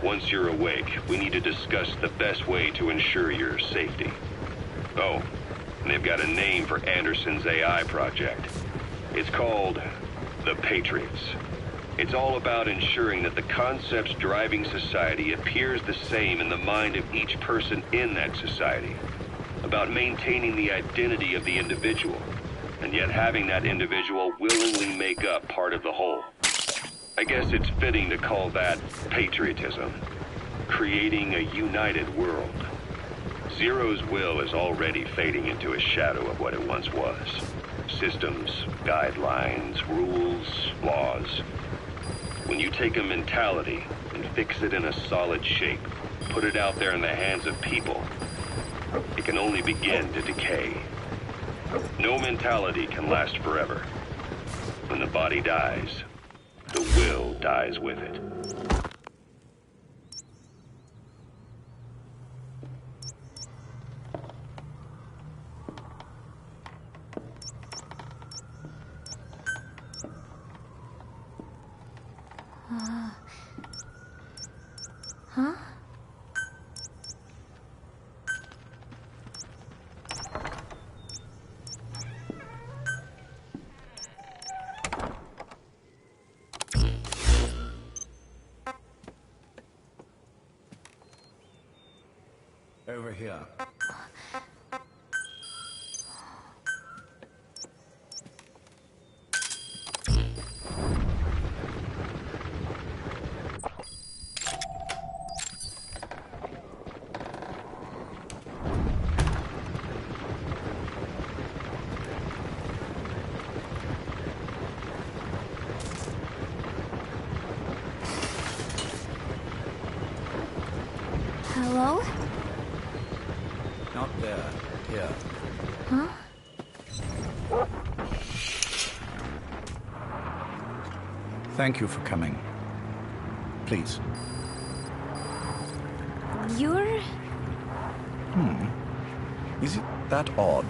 Once you're awake, we need to discuss the best way to ensure your safety. Oh, and they've got a name for Anderson's AI project. It's called the Patriots. It's all about ensuring that the concepts driving society appears the same in the mind of each person in that society. About maintaining the identity of the individual, and yet having that individual willingly make up part of the whole. I guess it's fitting to call that patriotism. Creating a united world. Zero's will is already fading into a shadow of what it once was. Systems, guidelines, rules, laws. When you take a mentality and fix it in a solid shape, put it out there in the hands of people, it can only begin to decay. No mentality can last forever. When the body dies, the will dies with it. Huh? Over here. Hello? Not there. Here. Huh? Thank you for coming. Please. You're... Is it that odd?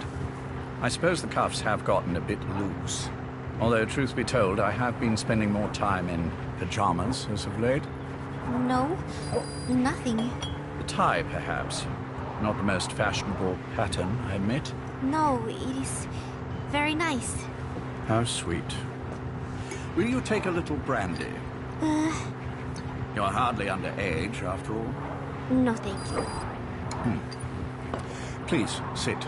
I suppose the cuffs have gotten a bit loose. Although, truth be told, I have been spending more time in pajamas as of late. No, nothing. The tie, perhaps. Not the most fashionable pattern, I admit. No, it is very nice. How sweet. Will you take a little brandy? You're hardly underage, after all. No, thank you. Please, sit.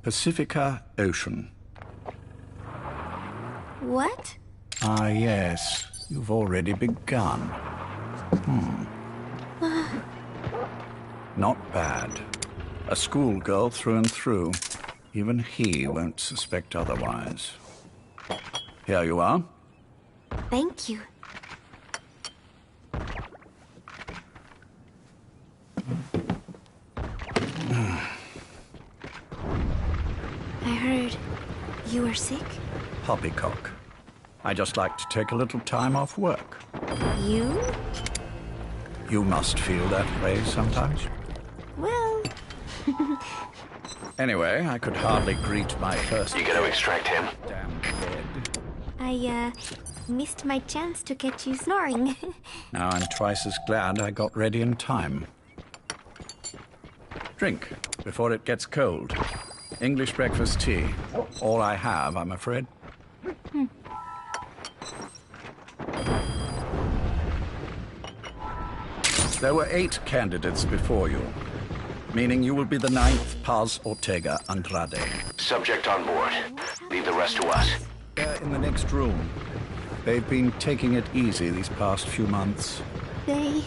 Pacifica Ocean. What? Ah, yes. You've already begun. Not bad. A schoolgirl through and through. Even he won't suspect otherwise. Here you are. Thank you. I heard you were sick. Poppycock. I just like to take a little time off work. You? You must feel that way sometimes. Well... Anyway, I could hardly greet my first... You gonna extract him? Damn dead. I, missed my chance to catch you snoring. Now I'm twice as glad I got ready in time. Drink, before it gets cold. English breakfast tea. All I have, I'm afraid. There were 8 candidates before you, meaning you will be the 9th Paz Ortega Andrade. Subject on board. Leave the rest to us. They're in the next room. They've been taking it easy these past few months. They...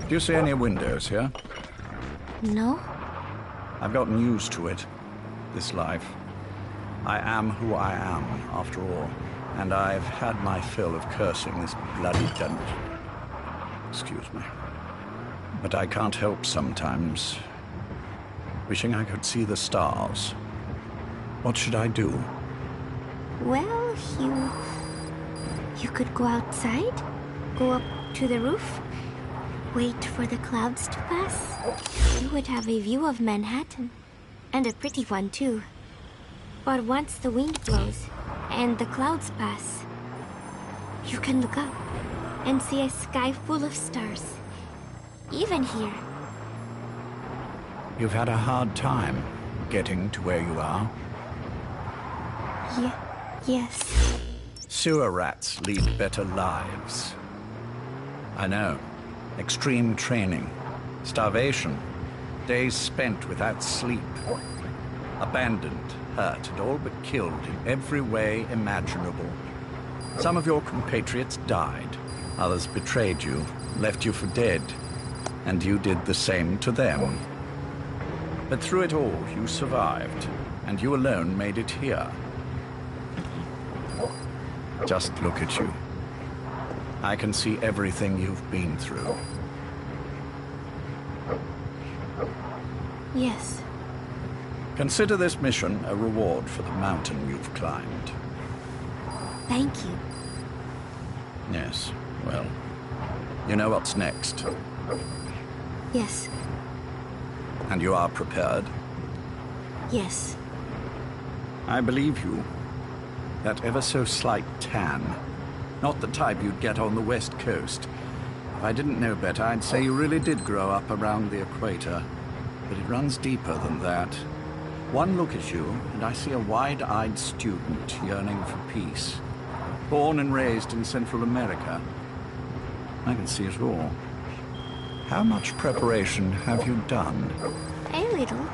Do you see any windows here? No? I've gotten used to it, this life. I am who I am, after all, and I've had my fill of cursing this bloody dunt. Excuse me. But I can't help sometimes wishing I could see the stars. What should I do? Well, you could go outside, go up to the roof, wait for the clouds to pass. You would have a view of Manhattan, and a pretty one too. But once the wind blows and the clouds pass, you can look up and see a sky full of stars, even here. You've had a hard time getting to where you are. Yes. Sewer rats lead better lives. I know. Extreme training, starvation, days spent without sleep. Abandoned, hurt, and all but killed in every way imaginable. Some of your compatriots died. Others betrayed you, left you for dead. And you did the same to them. But through it all, you survived. And you alone made it here. Just look at you. I can see everything you've been through. Yes. Consider this mission a reward for the mountain you've climbed. Thank you. Yes, well, you know what's next. Yes. And you are prepared? Yes. I believe you. That ever so slight tan. Not the type you'd get on the West Coast. If I didn't know better, I'd say you really did grow up around the equator. But it runs deeper than that. One look at you, and I see a wide-eyed student yearning for peace. Born and raised in Central America. I can see it all. How much preparation have you done? A little.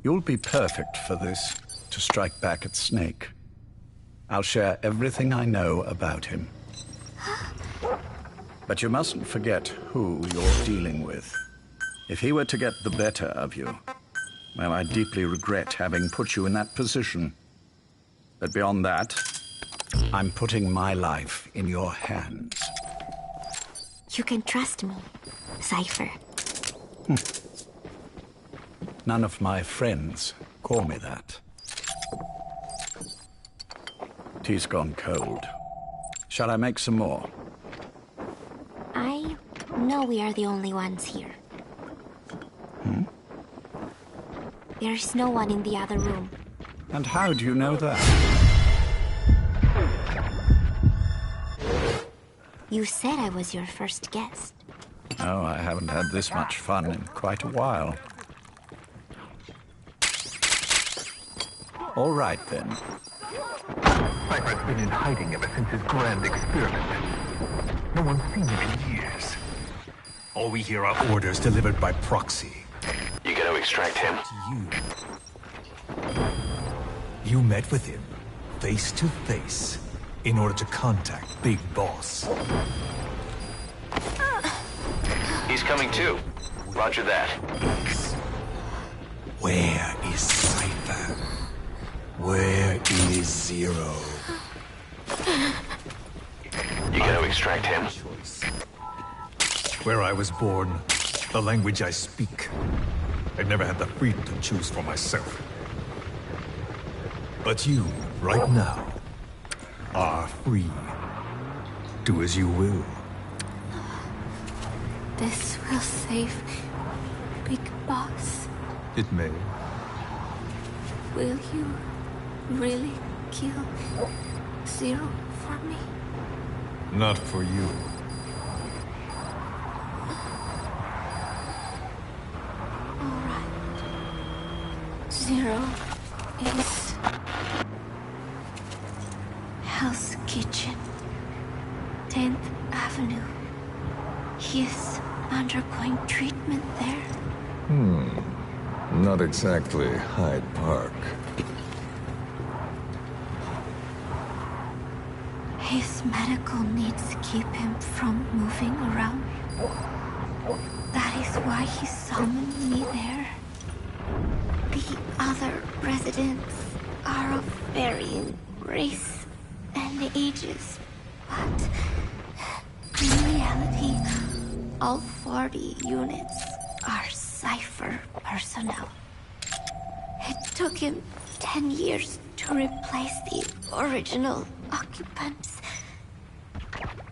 You'll be perfect for this, to strike back at Snake. I'll share everything I know about him. But you mustn't forget who you're dealing with. If he were to get the better of you, well, I deeply regret having put you in that position. But beyond that, I'm putting my life in your hands. You can trust me, Cypher. None of my friends call me that. Tea's gone cold. Shall I make some more? I know we are the only ones here. There's no one in the other room. And how do you know that? You said I was your first guest. Oh, I haven't had this much fun in quite a while. All right, then. Cypher's been in hiding ever since his grand experiment. No one's seen him in years. All we hear are orders delivered by proxy. You gonna extract him? You met with him, face to face, in order to contact Big Boss. He's coming too. Roger that. Where is Cypher? Where is Zero? You gonna extract him? Where I was born, the language I speak. I've never had the freedom to choose for myself. But you, right now, are free. Do as you will. This will save Big Boss. It may. Will you really kill Zero for me? Not for you. All right. Zero is Hell's Kitchen, 10th Avenue. He is undergoing treatment there. Not exactly Hyde Park. His medical needs keep him from moving around. That is why he summoned me there. The other residents are of varying race and ages, but in reality, all 40 units are Cypher personnel. It took him 10 years to replace the original occupants.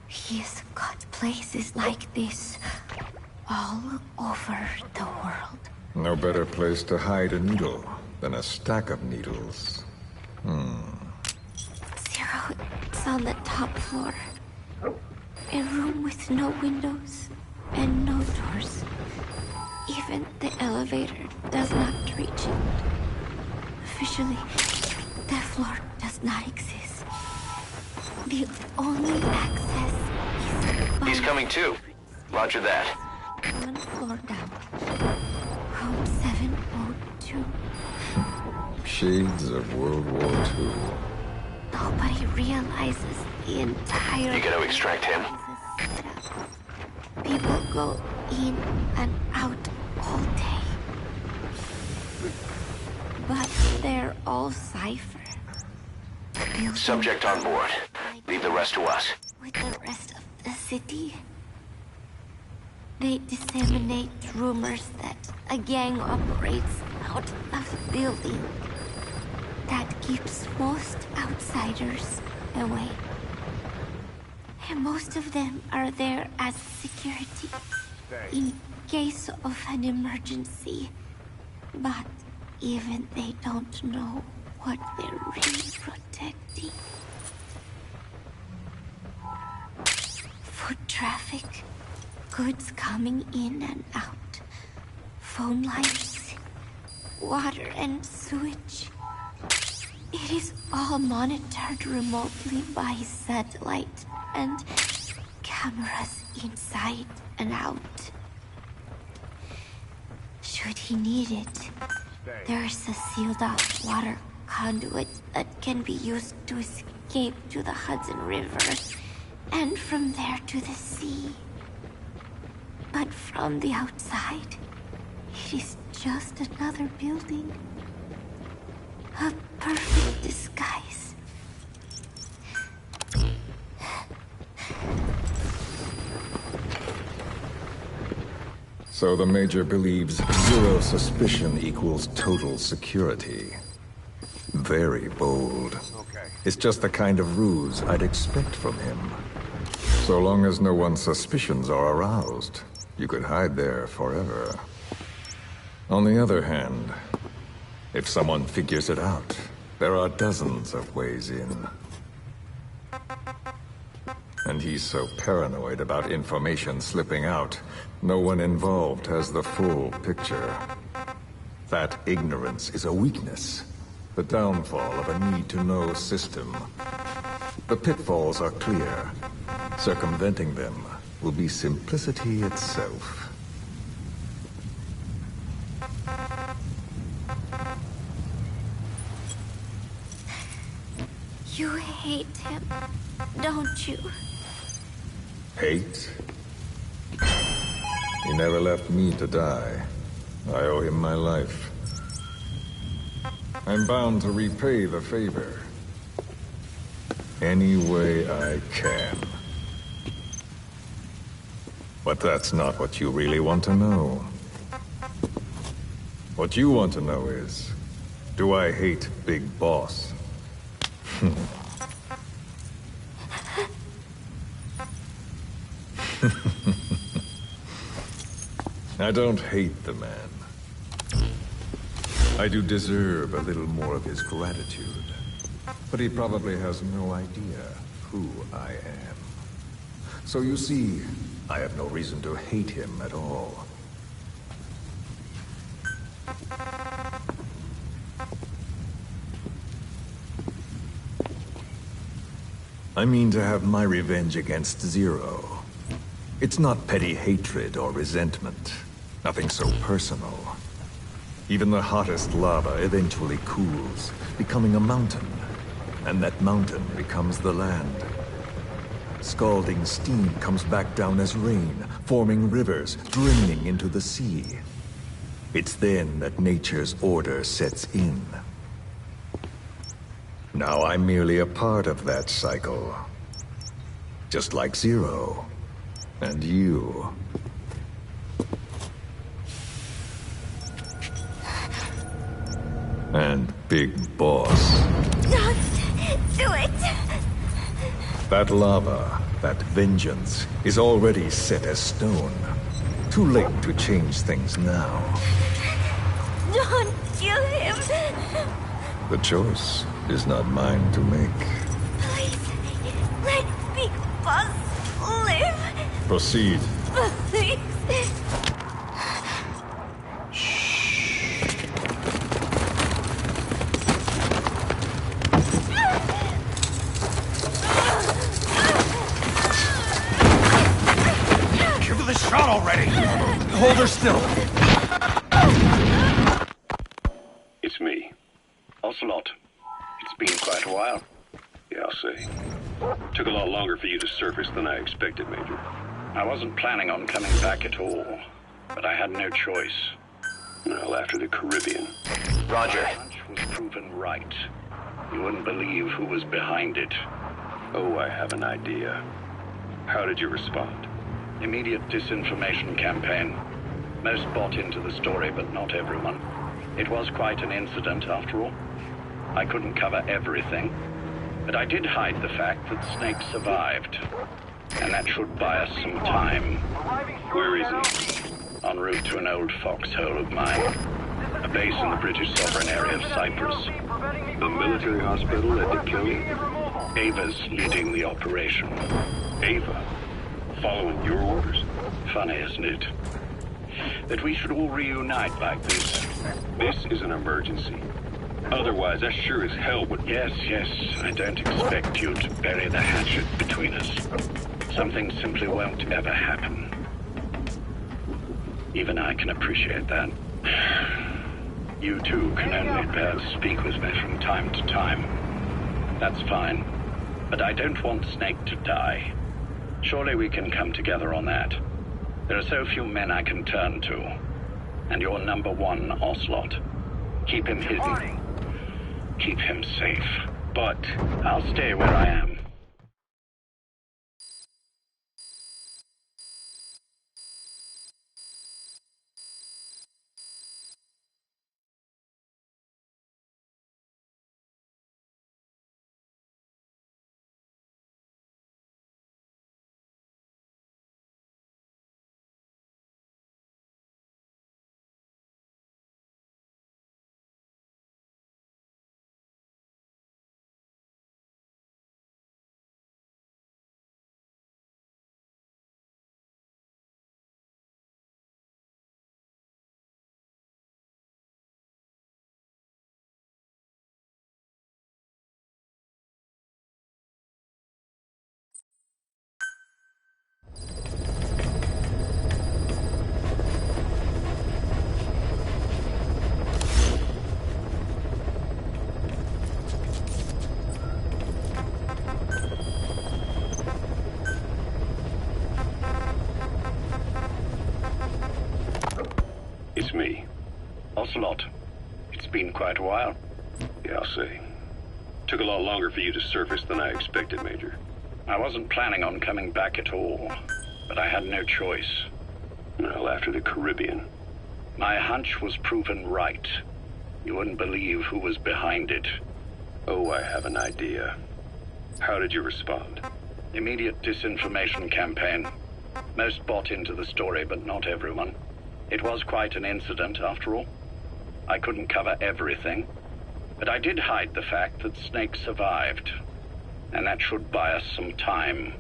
He's got places like this all over the world. No better place to hide a needle than a stack of needles. Zero, it's on the top floor. A room with no windows and no doors. Even the elevator does not reach it. Officially, the floor does not exist. The only access is by... He's coming too. Roger that. One floor down. Room 702. Shades of World War II. Nobody realizes the entire... You gonna extract him? People go in and out all day. But they're all Cypher. Subject on board. Leave the rest to us. With the rest of the city, they disseminate rumors that a gang operates out of the building that keeps most outsiders away. And most of them are there as security in case of an emergency. But even they don't know what they're really protecting. Foot traffic, goods coming in and out, phone lines, water and sewage. It is all monitored remotely by satellite and cameras inside and out. Should he need it, there's a sealed-off water conduit that can be used to escape to the Hudson River, and from there to the sea. But from the outside, it is just another building. A perfect disguise. So the Major believes zero suspicion equals total security. Very bold. It's just the kind of ruse I'd expect from him. So long as no one's suspicions are aroused, you could hide there forever. On the other hand, if someone figures it out, there are dozens of ways in. And he's so paranoid about information slipping out, no one involved has the full picture. That ignorance is a weakness, the downfall of a need-to-know system. The pitfalls are clear. Circumventing them will be simplicity itself. You hate him, don't you? Hate? He never left me to die. I owe him my life. I'm bound to repay the favor. Any way I can. But that's not what you really want to know. What you want to know is, do I hate Big Boss? I don't hate the man. I do deserve a little more of his gratitude. But he probably has no idea who I am. So you see, I have no reason to hate him at all. I mean to have my revenge against Zero. It's not petty hatred or resentment. Nothing so personal. Even the hottest lava eventually cools, becoming a mountain. And that mountain becomes the land. Scalding steam comes back down as rain, forming rivers, draining into the sea. It's then that nature's order sets in. Now I'm merely a part of that cycle. Just like Zero. And you. And Big Boss. Don't do it! That lava, that vengeance, is already set as stone. Too late to change things now. Don't kill him! The choice is not mine to make. Please, let Big Boss live! Proceed. Please! Shot already! Hold her still! It's me. Ocelot. It's been quite a while. Yeah, I'll say. Took a lot longer for you to surface than I expected, Major. I wasn't planning on coming back at all, but I had no choice. Well, after the Caribbean. Roger. My hunch was proven right. You wouldn't believe who was behind it. Oh, I have an idea. How did you respond? Immediate disinformation campaign. Most bought into the story, but not everyone. It was quite an incident, after all. I couldn't cover everything, but I did hide the fact that Snake survived. And that should buy us some time. Where is he? En route to an old foxhole of mine. A base in the British sovereign area of Cyprus. The military hospital at Dikili? Ava's leading the operation. Ava? Following your orders? Funny, isn't it? That we should all reunite like this. This is an emergency. Otherwise, I sure as hell would... Yes, I don't expect you to bury the hatchet between us. Something simply won't ever happen. Even I can appreciate that. You too can only bear to speak with me from time to time. That's fine. But I don't want Snake to die. Surely we can come together on that. There are so few men I can turn to. And you're number one, Ocelot. Keep him hidden. Keep him safe. But I'll stay where I am. It's me. Ocelot. It's been quite a while. Yeah, I'll say. Took a lot longer for you to surface than I expected, Major. I wasn't planning on coming back at all, but I had no choice. Well, after the Caribbean. My hunch was proven right. You wouldn't believe who was behind it. Oh, I have an idea. How did you respond? Immediate disinformation campaign. Most bought into the story, but not everyone. It was quite an incident, after all. I couldn't cover everything, but I did hide the fact that Snake survived. And that should buy us some time.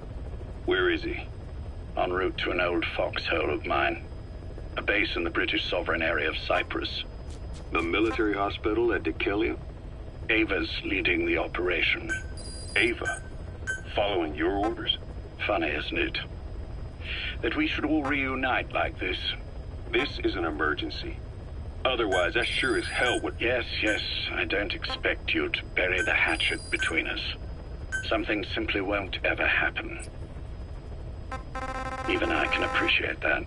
Where is he? En route to an old foxhole of mine. A base in the British sovereign area of Cyprus. The military hospital at Dikili? Ava's leading the operation. Ava? Following your orders? Funny, isn't it? That we should all reunite like this. This is an emergency. Otherwise, I sure as hell would... Yes, I don't expect you to bury the hatchet between us. Something simply won't ever happen. Even I can appreciate that.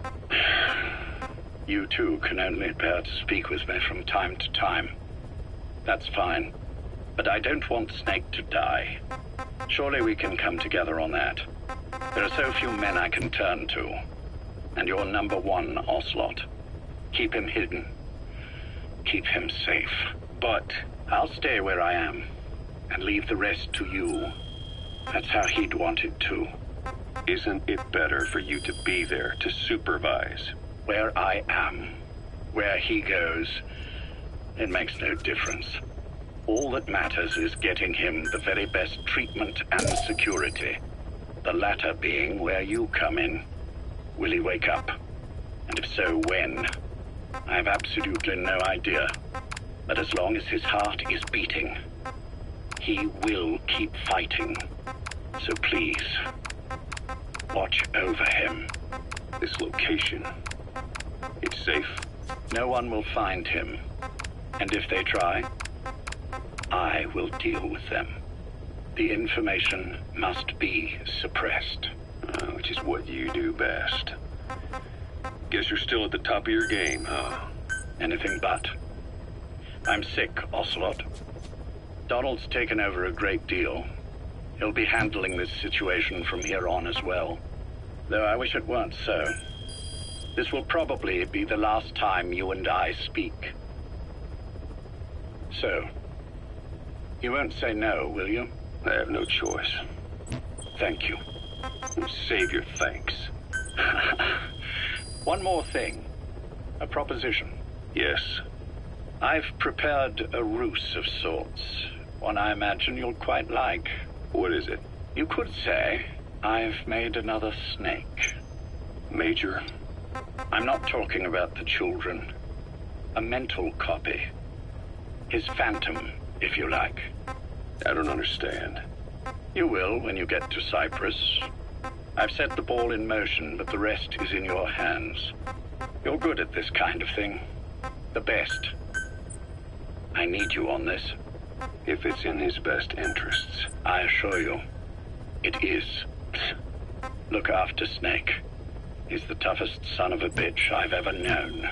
You too can only bear to speak with me from time to time. That's fine. But I don't want Snake to die. Surely we can come together on that. There are so few men I can turn to. And you're number one, Ocelot. Keep him hidden. Keep him safe. but... I'll stay where I am, and leave the rest to you. That's how he'd want it too. Isn't it better for you to be there to supervise? Where I am, where he goes, it makes no difference. All that matters is getting him the very best treatment and security. The latter being where you come in. Will he wake up? And if so, when? I have absolutely no idea. But as long as his heart is beating, he will keep fighting. So please, watch over him. This location, it's safe? No one will find him. And if they try, I will deal with them. The information must be suppressed. Which is what you do best. Guess you're still at the top of your game, huh? Anything but. I'm sick, Ocelot. Donald's taken over a great deal. He'll be handling this situation from here on as well. Though I wish it weren't so. This will probably be the last time you and I speak. So, you won't say no, will you? I have no choice. Thank you. Save your thanks. One more thing. A proposition. Yes? I've prepared a ruse of sorts. One I imagine you'll quite like. What is it? You could say I've made another snake. Major? I'm not talking about the children. A mental copy. His phantom, if you like. I don't understand. You will when you get to Cyprus. I've set the ball in motion, but the rest is in your hands. You're good at this kind of thing. The best. I need you on this. If it's in his best interests. I assure you, it is. Look after Snake. He's the toughest son of a bitch I've ever known.